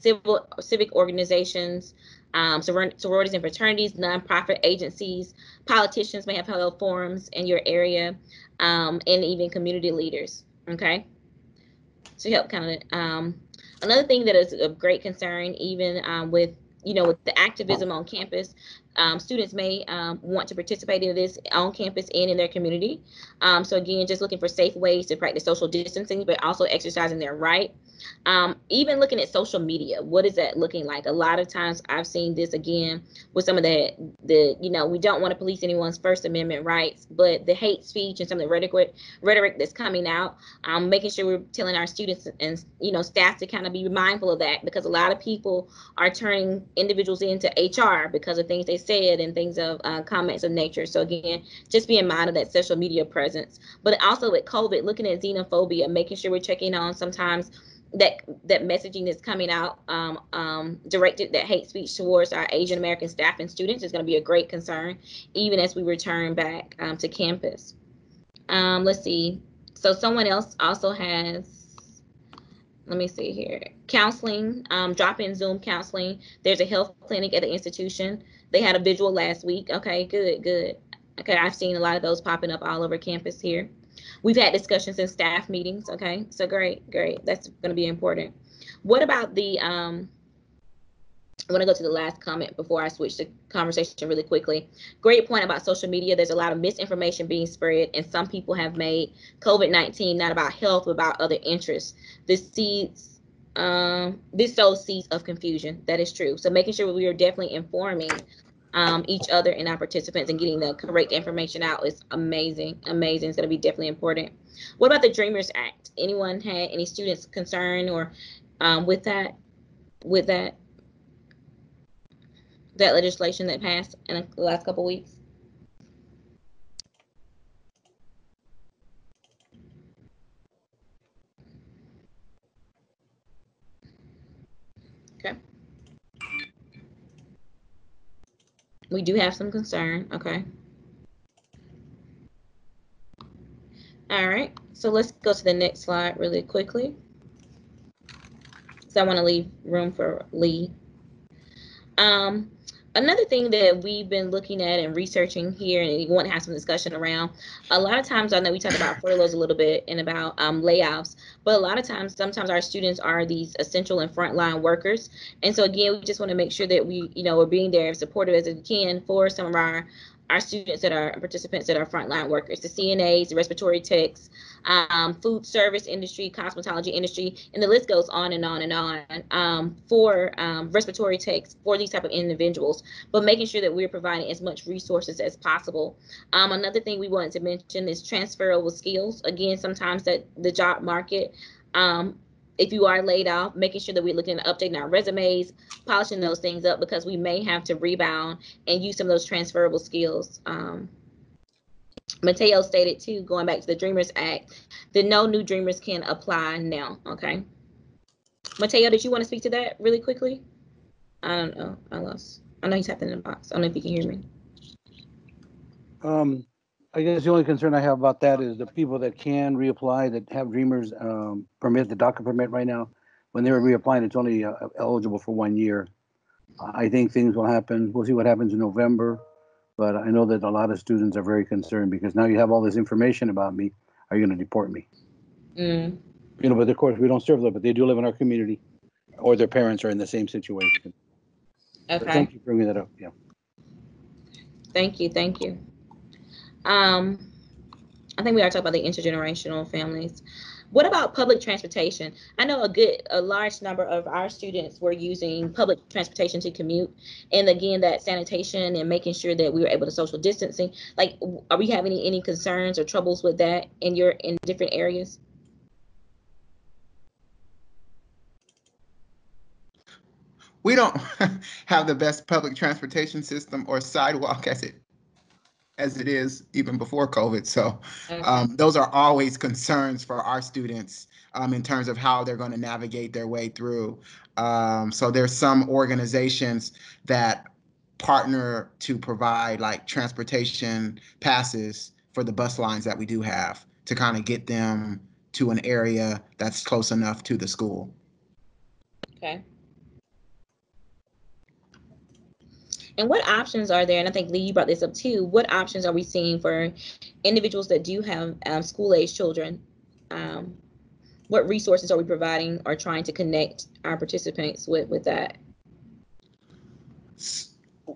civic organizations, sororities and fraternities, nonprofit agencies, politicians may have held forums in your area, and even community leaders. Okay, to help kind of another thing that is of great concern, even with with the activism on campus, students may want to participate in this on campus and in their community. So again, just looking for safe ways to practice social distancing, but also exercising their right. Even looking at social media, what is that looking like? A lot of times I've seen this again with some of the we don't want to police anyone's First Amendment rights, but the hate speech and some of the rhetoric that's coming out, making sure we're telling our students and staff to kind of be mindful of that, because a lot of people are turning individuals into HR because of things they said and things of comments of nature. So again, just being mindful of that social media presence, but also with COVID, looking at xenophobia, making sure we're checking on sometimes that messaging that's coming out directed, that hate speech towards our Asian American staff and students is going to be a great concern, even as we return back to campus. Let's see. So someone else also has, let me see here, counseling, drop-in Zoom counseling. There's a health clinic at the institution. They had a visual last week. Okay, good. Okay, I've seen a lot of those popping up all over campus here. We've had discussions in staff meetings. Okay, so great. That's going to be important. What about the I want to go to the last comment before I switch the conversation really quickly. Great point about social media. There's a lot of misinformation being spread, and some people have made COVID-19 not about health, but about other interests. This sows seeds of confusion. That is true. So making sure we are definitely informing each other and our participants and getting the correct information out is amazing. It's going to be definitely important. What about the Dreamers Act? Anyone had any students concerned or with that legislation that passed in the last couple weeks? Okay. We do have some concern. Okay. All right. So let's go to the next slide really quickly, because I want to leave room for Lee. Another thing that we've been looking at and researching here, and you want to have some discussion around, a lot of times, I know we talk about furloughs a little bit and about layoffs, but a lot of times, sometimes our students are these essential and frontline workers. And so again, we just want to make sure that we, we're being there as supportive as we can for some of our students that are participants that are frontline workers, the CNAs, the respiratory techs, food service industry, cosmetology industry, and the list goes on and on and on, for respiratory techs, for these type of individuals, but making sure that we're providing as much resources as possible. Another thing we wanted to mention is transferable skills. Again, sometimes that the job market, if you are laid off, making sure that we're looking at updating our resumes, polishing those things up, because we may have to rebound and use some of those transferable skills. Mateo stated too, going back to the Dreamers Act, that no new dreamers can apply now. Okay. Mateo, did you want to speak to that really quickly? I don't know. I know he's tapped in the box. I don't know if you can hear me. I guess the only concern I have about that is the people that can reapply, that have Dreamers permit, the DACA permit right now. When they were reapplying, it's only eligible for 1 year. I think things will happen. We'll see what happens in November. But I know that a lot of students are very concerned, because now you have all this information about me. Are you going to deport me? But of course, we don't serve them, but they do live in our community, or their parents are in the same situation. Okay. So thank you for bringing that up. Yeah. Thank you. I think we are talking about the intergenerational families. What about public transportation? I know a large number of our students were using public transportation to commute, and again, that sanitation and making sure that we were able to social distancing. Like, are we having any concerns or troubles with that in different areas? We don't have the best public transportation system or sidewalk as it as it is even before COVID. So Okay. those are always concerns for our students in terms of how they're going to navigate their way through. So there's some organizations that partner to provide like transportation passes for the bus lines that we do have to kind of get them to an area that's close enough to the school. Okay. And what options are there? And I think Lee, you brought this up too. What options are we seeing for individuals that do have school-age children? Um, what resources are we providing or trying to connect our participants with that?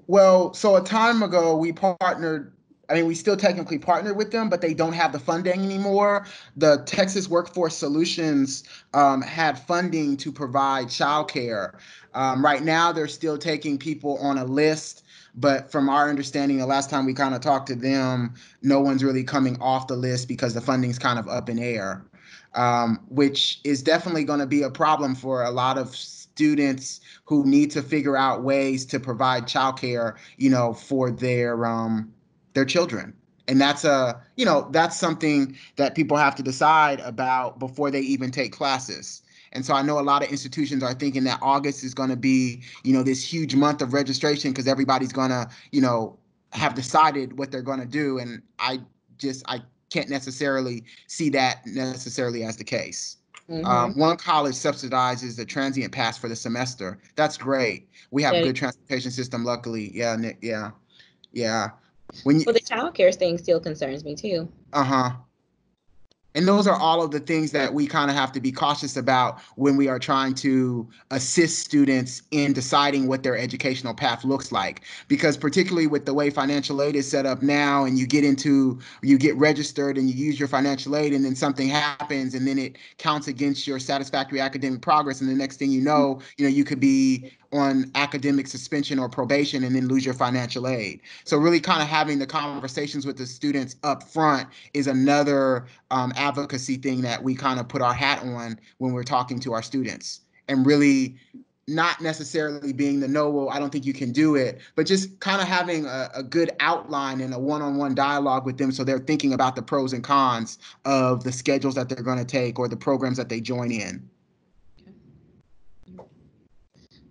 Well, so a time ago we partnered. I mean, we still technically partnered with them, but they don't have the funding anymore. The Texas Workforce Solutions had funding to provide childcare. Right now, they're still taking people on a list, but from our understanding, the last time we kind of talked to them, no one's really coming off the list because the funding's kind of up in air, which is definitely going to be a problem for a lot of students who need to figure out ways to provide childcare, for their children. And that's something that people have to decide about before they even take classes. And so I know a lot of institutions are thinking that August is going to be, this huge month of registration because everybody's going to, have decided what they're going to do. And I can't necessarily see that necessarily as the case. Mm-hmm. One college subsidizes the transient pass for the semester. That's great. We have a Yeah. good transportation system, luckily. Yeah, Nick. Yeah, yeah. When you, Well, the child care thing still concerns me too. uh-huh. And those are all of the things that we kind of have to be cautious about when we are trying to assist students in deciding what their educational path looks like. Because particularly with the way financial aid is set up now, and you get registered and you use your financial aid, and then something happens, and then it counts against your satisfactory academic progress, and the next thing you could be on academic suspension or probation and then lose your financial aid. So really kind of having the conversations with the students up front is another advocacy thing that we kind of put our hat on when we're talking to our students, and really not necessarily being the no, well, I don't think you can do it, but just kind of having a good outline and a one-on-one dialogue with them so they're thinking about the pros and cons of the schedules that they're going to take or the programs that they join in.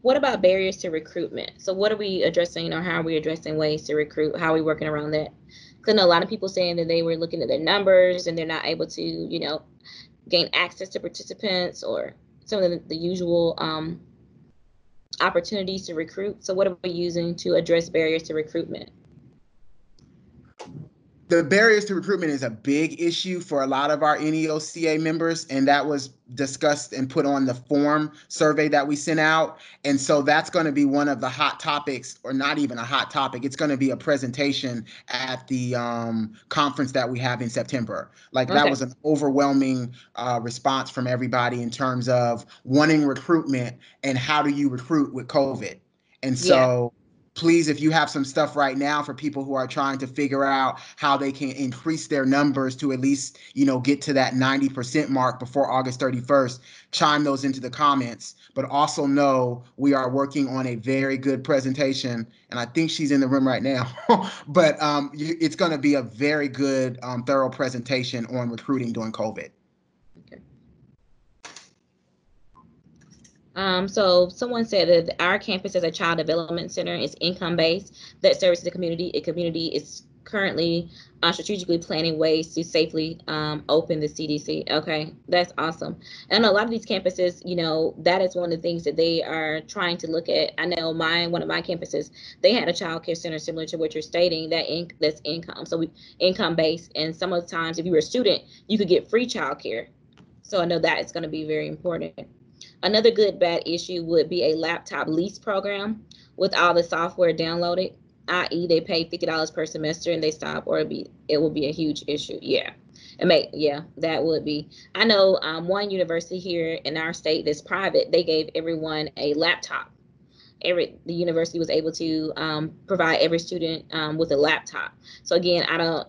What about barriers to recruitment? So what are we addressing, or how are we addressing ways to recruit? How are we working around that? Because I know a lot of people saying that they were looking at their numbers and they're not able to, gain access to participants or some of the usual opportunities to recruit. So what are we using to address barriers to recruitment? The barriers to recruitment is a big issue for a lot of our NEOCA members, and that was discussed and put on the form survey that we sent out. And so that's going to be one of the hot topics, or not even a hot topic. It's going to be a presentation at the conference that we have in September. Like that was an overwhelming response from everybody in terms of wanting recruitment and how do you recruit with COVID. And so please, if you have some stuff right now for people who are trying to figure out how they can increase their numbers to at least, get to that 90% mark before August 31st, chime those into the comments. But also know we are working on a very good presentation, and I think she's in the room right now. But it's going to be a very good, thorough presentation on recruiting during COVID. So someone said that our campus as a child development center is income-based that serves the community. A community is currently strategically planning ways to safely open the CDC. Okay, that's awesome. And a lot of these campuses, that is one of the things that they are trying to look at. I know one of my campuses, they had a child care center similar to what you're stating, that's income. So income-based, and some of the times if you were a student, you could get free child care. So I know that is going to be very important. Another good bad issue would be a laptop lease program with all the software downloaded, i.e. they pay $50 per semester and they stop, or it will be a huge issue. That would be. I know one university here in our state that's private, they gave everyone a laptop. The university was able to provide every student with a laptop. So again, I don't,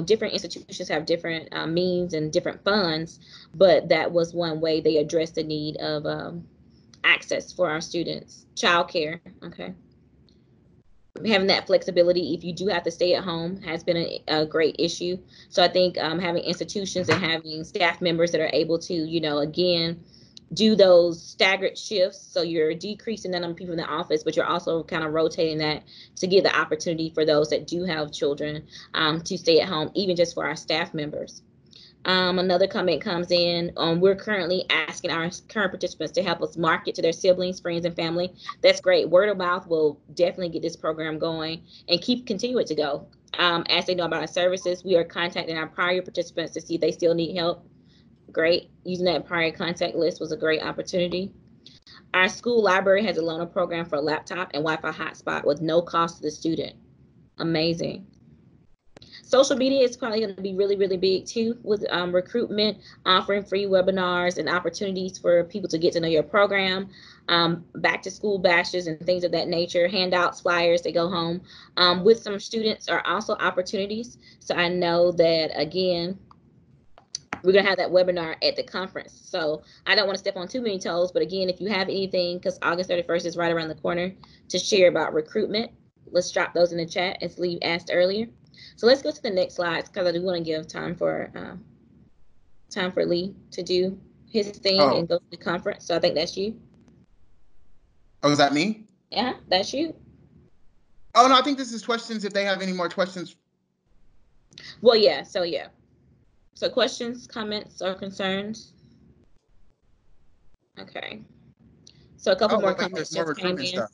different institutions have different means and different funds, but that was one way they addressed the need of access for our students. Childcare, okay. having that flexibility if you do have to stay at home has been a great issue. So I think having institutions and having staff members that are able to, you know, again, do those staggered shifts. So you're decreasing the number of people in the office, but you're also kind of rotating that to give the opportunity for those that do have children to stay at home, even just for our staff members. Another comment comes in. We're currently asking our current participants to help us market to their siblings, friends, and family. That's great. Word of mouth will definitely get this program going and continue it to go. As they know about our services, we are contacting our prior participants to see if they still need help. Great. Using that prior contact list was a great opportunity. Our school library has a loaner program for a laptop and Wi-Fi hotspot with no cost to the student. Amazing. Social media is probably going to be really, really big too, with recruitment, offering free webinars and opportunities for people to get to know your program, back to school bashes and things of that nature, handouts, flyers that go home. With some students are also opportunities. So I know that, again, we're going to have that webinar at the conference. So I don't want to step on too many toes, but again, if you have anything, because August 31st is right around the corner, to share about recruitment, let's drop those in the chat as Lee asked earlier. So let's go to the next slides, because I do want to give time for Lee to do his thing and go to the conference. So I think that's you. Oh, is that me? Yeah, that's you. Oh, no, I think this is questions if they have any more questions. Well, yeah, so yeah. So questions, comments, or concerns? Okay. So a couple more comments there's more just came recruitment in. stuff.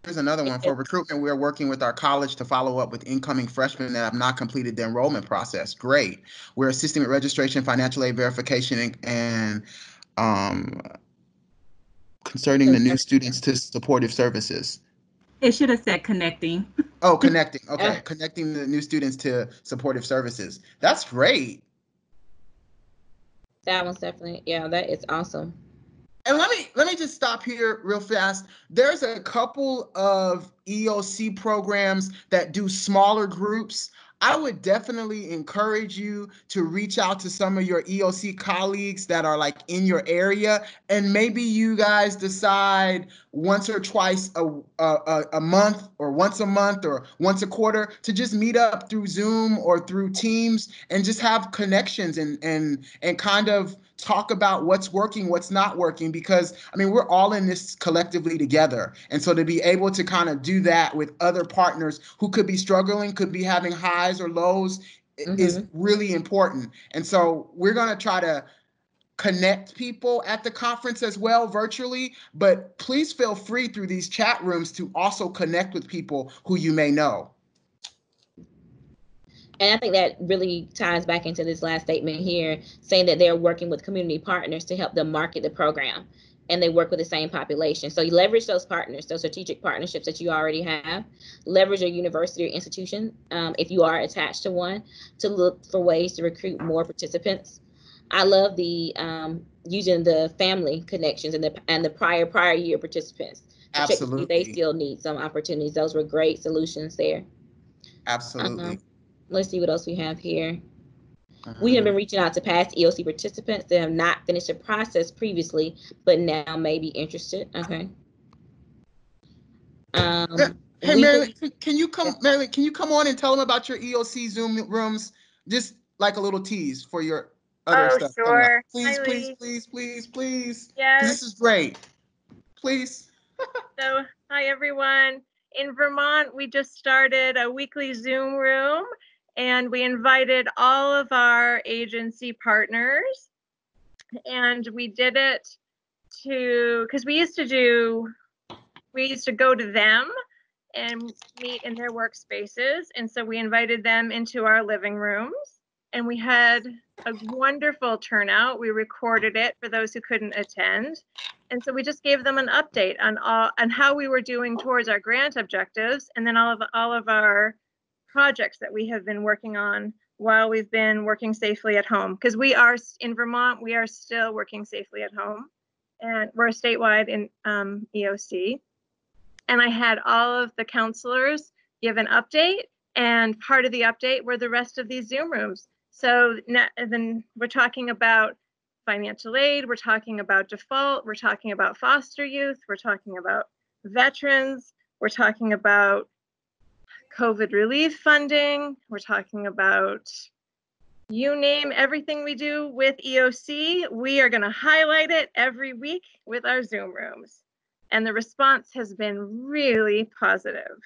Here's another one. For recruitment, we are working with our college to follow up with incoming freshmen that have not completed the enrollment process. Great. We're assisting with registration, financial aid verification, and concerning the new students to supportive services. It should have said connecting. Oh, connecting. Okay. Connecting the new students to supportive services. That's great. That one's definitely, yeah, that is awesome. And let me just stop here real fast. There's a couple of EOC programs that do smaller groups. I would definitely encourage you to reach out to some of your EOC colleagues that are like in your area, and maybe you guys decide once or twice a month, or once a month, or once a quarter, to just meet up through Zoom or through Teams and just have connections and kind of talk about what's working, what's not working, because I mean, we're all in this collectively together. And so to be able to kind of do that with other partners who could be struggling, could be having highs or lows, is really important. And so we're going to try to connect people at the conference as well virtually, but please feel free through these chat rooms to also connect with people who you may know. And I think that really ties back into this last statement here, saying that they're working with community partners to help them market the program, and they work with the same population. So you leverage those partners, those strategic partnerships that you already have. Leverage your university or institution, if you are attached to one, to look for ways to recruit more participants. I love the using the family connections and the prior year participants to check to see if they still need some opportunities. Those were great solutions there. Absolutely. Let's see what else we have here. We have been reaching out to past EOC participants that have not finished the process previously, but now may be interested. Okay. Hey, Marilyn, can you come? Marilyn, can you come on and tell them about your EOC Zoom rooms? Just like a little tease for your other stuff. Sure. Please, Hi, please, Lee. please, please, please. Yes. This is great. Please. So, hi everyone. In Vermont, we just started a weekly Zoom room, and we invited all of our agency partners, and we did it because we used to go to them and meet in their workspaces. And so we invited them into our living rooms, and we had a wonderful turnout. We recorded it for those who couldn't attend. And so we just gave them an update on how we were doing towards our grant objectives, and then all of our projects that we have been working on while we've been working safely at home. Because we are in Vermont, we are still working safely at home, and we're statewide in EOC. And I had all of the counselors give an update, and part of the update were the rest of these Zoom rooms. So then we're talking about financial aid, we're talking about default, we're talking about foster youth, we're talking about veterans, we're talking about COVID relief funding. We're talking about, you name everything we do with EOC, we are going to highlight it every week with our Zoom rooms. And the response has been really positive.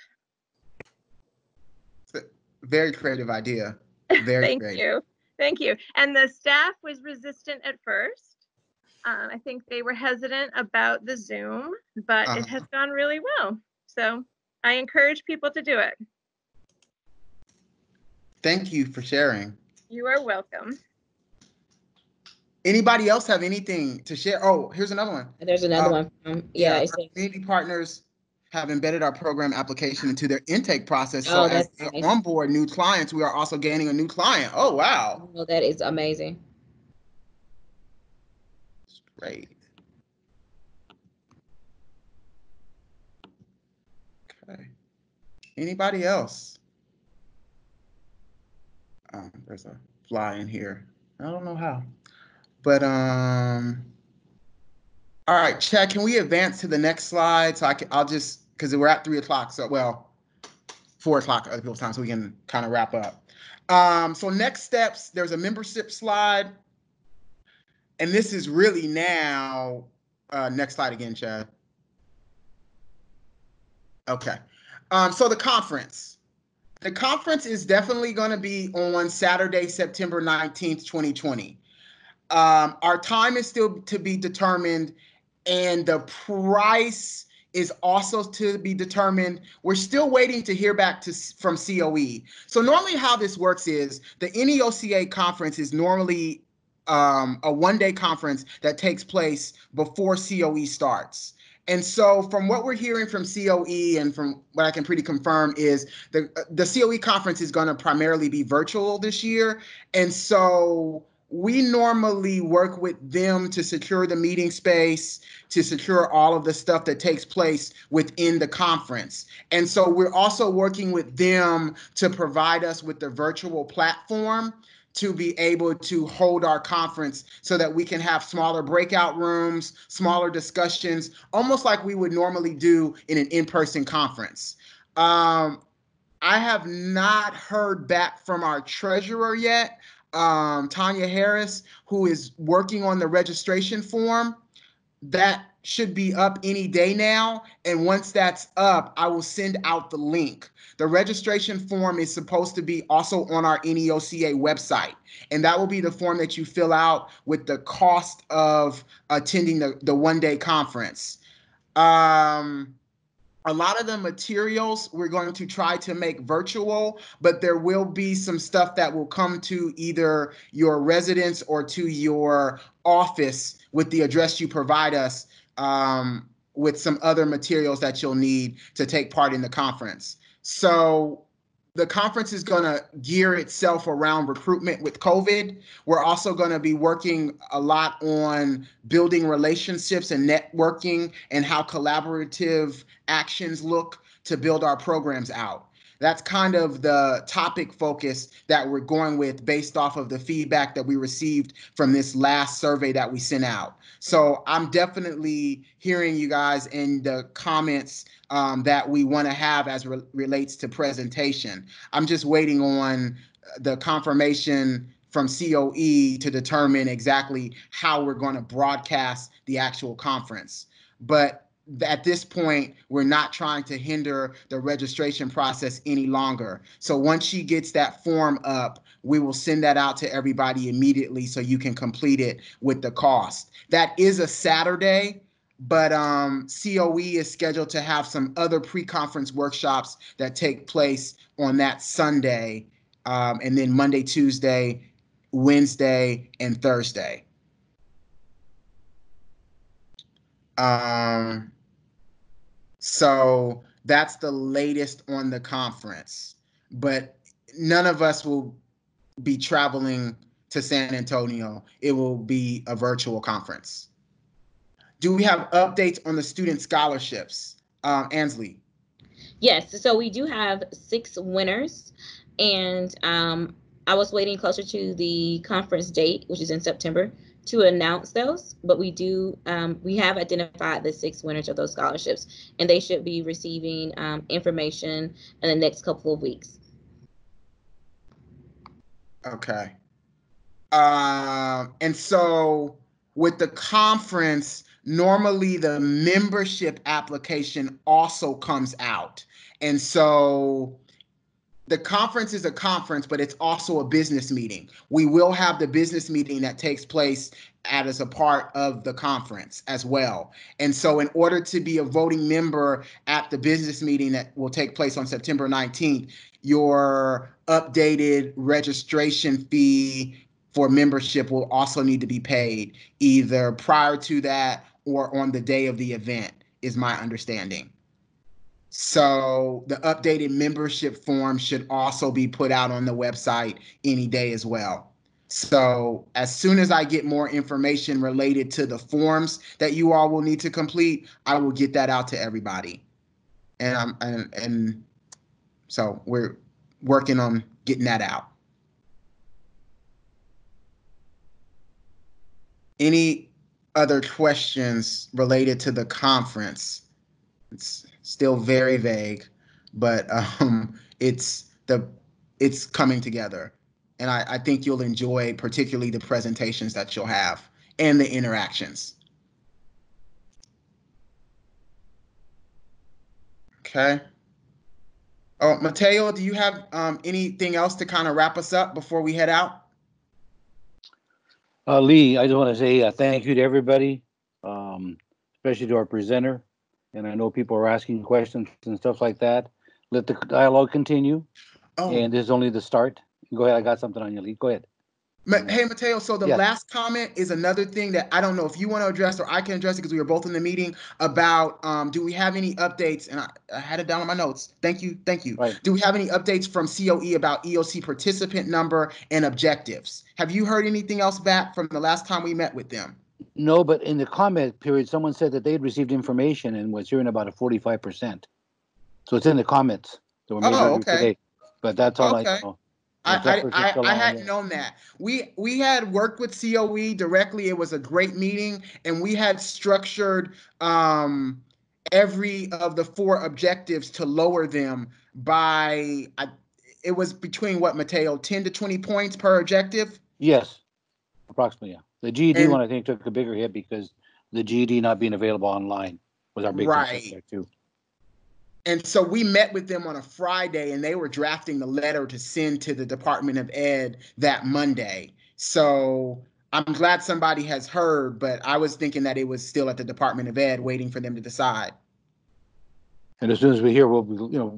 Very creative idea. Very Thank creative. you. Thank you. And the staff was resistant at first. I think they were hesitant about the Zoom, but it has gone really well. So I encourage people to do it. Thank you for sharing. You are welcome. Anybody else have anything to share? Oh, here's another one. There's another one. Our community partners have embedded our program application into their intake process. So as we onboard new clients, we are also gaining a new client. Oh, wow. Oh, that is amazing. Great. Okay. Anybody else? There's a fly in here. I don't know how. But all right, Chad, can we advance to the next slide? So I'll just, because we're at 3 o'clock. So, well, 4 o'clock other people's time, so we can kind of wrap up. So next steps, there's a membership slide. And this is really now, next slide again, Chad. Okay. So the conference. The conference is definitely going to be on Saturday, September 19th, 2020. Our time is still to be determined, and the price is also to be determined. We're still waiting to hear back from COE. So normally how this works is the NEOCA conference is normally a one-day conference that takes place before COE starts. And so from what we're hearing from COE and from what I can pretty confirm is the COE conference is going to primarily be virtual this year. And so we normally work with them to secure the meeting space, to secure all of the stuff that takes place within the conference. And so we're also working with them to provide us with the virtual platform to be able to hold our conference so that we can have smaller breakout rooms, smaller discussions, almost like we would normally do in an in-person conference. I have not heard back from our treasurer yet, Tanya Harris, who is working on the registration form. That should be up any day now. And once that's up, I will send out the link. The registration form is supposed to be also on our NEOCA website. And that will be the form that you fill out with the cost of attending the one-day conference. A lot of the materials we're going to try to make virtual, but there will be some stuff that will come to either your residence or to your office with the address you provide us, with some other materials that you'll need to take part in the conference. So the conference is going to gear itself around recruitment with COVID. We're also going to be working a lot on building relationships and networking and how collaborative actions look to build our programs out. That's kind of the topic focus that we're going with based off of the feedback that we received from this last survey that we sent out. So I'm definitely hearing you guys in the comments that we want to have as relates to presentation. I'm just waiting on the confirmation from COE to determine exactly how we're going to broadcast the actual conference. But at this point, we're not trying to hinder the registration process any longer. So once she gets that form up, we will send that out to everybody immediately so you can complete it with the cost. That is a Saturday, but COE is scheduled to have some other pre-conference workshops that take place on that Sunday, and then Monday, Tuesday, Wednesday, and Thursday. So that's the latest on the conference, but none of us will be traveling to San Antonio. It will be a virtual conference. Do we have updates on the student scholarships? Ansley? Yes, so we do have 6 winners, and I was waiting closer to the conference date, which is in September, to announce those, but we do, we have identified the 6 winners of those scholarships, and they should be receiving information in the next couple of weeks. Okay. And so with the conference, normally the membership application also comes out. And so the conference is a conference, but it's also a business meeting. We will have the business meeting that takes place as a part of the conference as well. And so in order to be a voting member at the business meeting that will take place on September 19th, your updated registration fee for membership will also need to be paid either prior to that or on the day of the event, is my understanding. So the updated membership form should also be put out on the website any day as well. So as soon as I get more information related to the forms that you all will need to complete, I will get that out to everybody. And so we're working on getting that out. Any other questions related to the conference? It's still very vague, but it's coming together, and I think you'll enjoy particularly the presentations that you'll have and the interactions. Okay. Oh, Mateo, do you have anything else to kind of wrap us up before we head out? Lee, I just want to say thank you to everybody, especially to our presenter. And I know people are asking questions and stuff like that. Let the dialogue continue. Oh. And this is only the start. Go ahead. I got something on you, Lee. Go ahead. Hey, Mateo, so the last comment is another thing that I don't know if you want to address or I can address it because we were both in the meeting about do we have any updates? And I had it down on my notes. Thank you. Right. Do we have any updates from COE about EOC participant number and objectives? Have you heard anything else back from the last time we met with them? No, but in the comment period, someone said that they had received information and was hearing about a 45%. So it's in the comments that were made today. But that's all I know. I hadn't known that. We had worked with COE directly. It was a great meeting, and we had structured every of the 4 objectives to lower them by it was between what, Mateo, 10 to 20 points per objective? Yes, approximately, yeah. The GED one, I think, took a bigger hit because the GED not being available online was our big concern there too. And so we met with them on a Friday, and they were drafting the letter to send to the Department of Ed that Monday. So I'm glad somebody has heard, but I was thinking that it was still at the Department of Ed waiting for them to decide. And as soon as we hear, we'll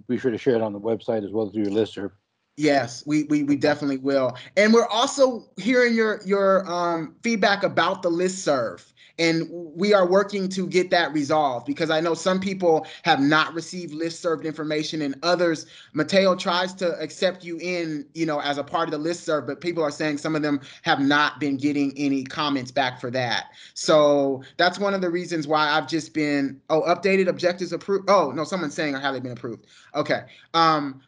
be sure to share it on the website as well as through your listserv. Yes, we definitely will. And we're also hearing your feedback about the listserv. And we are working to get that resolved because I know some people have not received listserv information and others. Mateo tries to accept you in, as a part of the listserv, but people are saying some of them have not been getting any comments back for that. So that's one of the reasons why I've just been, updated objectives approved. Oh, no, someone's saying, or have they been approved? Okay.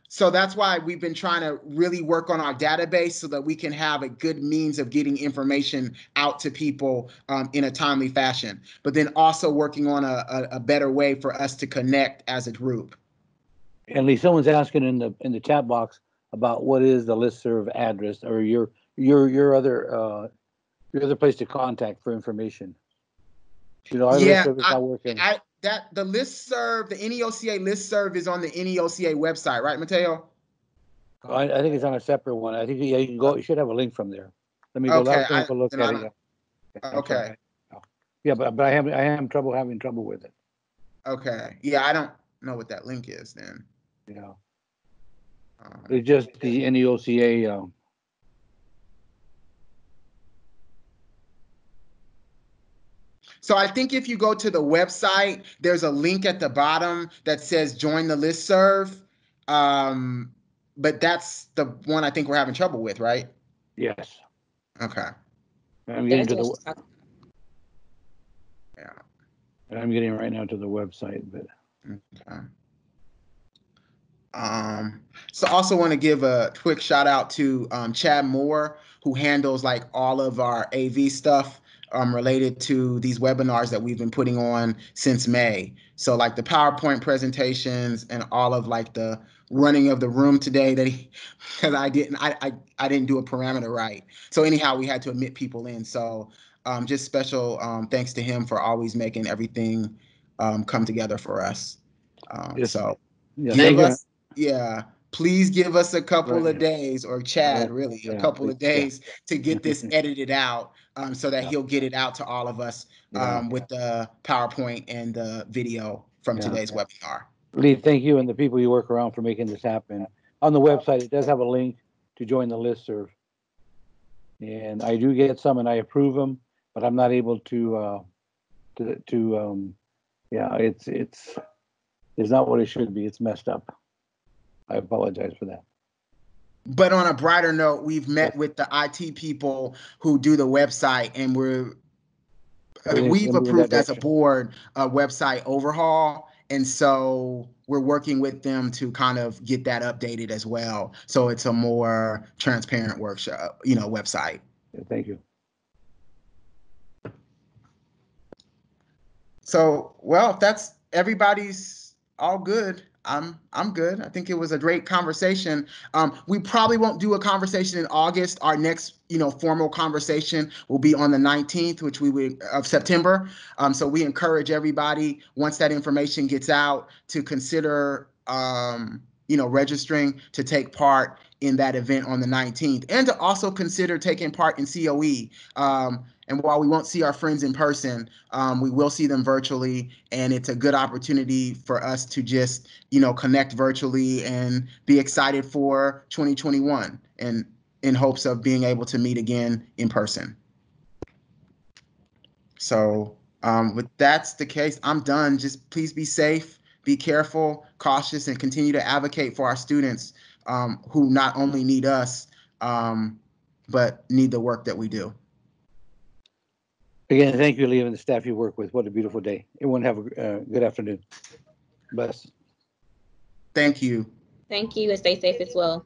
So that's why we've been trying to really work on our database so that we can have a good means of getting information out to people in a timely fashion, but then also working on a better way for us to connect as a group. And Lee, someone's asking in the chat box about what is the listserv address or your other place to contact for information. Our listserv is not working. The listserv, the NEOCA listserv is on the NEOCA website, right, Mateo? I think it's on a separate one. I think you can go. You should have a link from there. Let me go. Okay, Take a look at it. Okay. Yeah, but I am having trouble with it. Okay. Yeah, I don't know what that link is then. Yeah. It's just the NEOCA. So I think if you go to the website, there's a link at the bottom that says join the listserv. But that's the one I think we're having trouble with, right? Yes. Okay. I'm getting to the. Yeah. I'm getting right now to the website, but. Okay. So also want to give a quick shout out to Chad Moore, who handles like all of our AV stuff related to these webinars that we've been putting on since May. So like the PowerPoint presentations and all of like the running of the room today that because I didn't do a parameter right. So anyhow, we had to admit people in. So just special thanks to him for always making everything come together for us. Yes. So Yeah, give thank you. us, yeah, please give us a couple Right. of days, or Chad, really, a Yeah, couple of please, yeah. days to get this edited out so that Yeah. he'll get it out to all of us Yeah. with the PowerPoint and the video from Yeah. today's webinar. Lee, thank you and the people you work around for making this happen. On the website, it does have a link to join the listserv. And I do get some and I approve them, but I'm not able yeah, it's not what it should be. It's messed up. I apologize for that. But on a brighter note, we've met Yes. with the IT people who do the website, and Everything's we've moving in that approved as a direction. board a website overhaul. And so we're working with them to kind of get that updated as well. So it's a more transparent workshop, website. Yeah, thank you. So, well, if that's everybody's all good, I'm good. I think it was a great conversation. We probably won't do a conversation in August. Our next, formal conversation will be on the 19th, of September. So we encourage everybody, once that information gets out, to consider registering to take part in that event on the 19th, and to also consider taking part in COE. And while we won't see our friends in person, we will see them virtually, and it's a good opportunity for us to just, connect virtually and be excited for 2021, and in hopes of being able to meet again in person. So if that's the case, I'm done. Just please be safe, be careful, cautious, and continue to advocate for our students who not only need us, but need the work that we do. Again, thank you, Lee, and the staff you work with. What a beautiful day. Everyone have a good afternoon. Bless. Thank you. Thank you, and stay safe as well.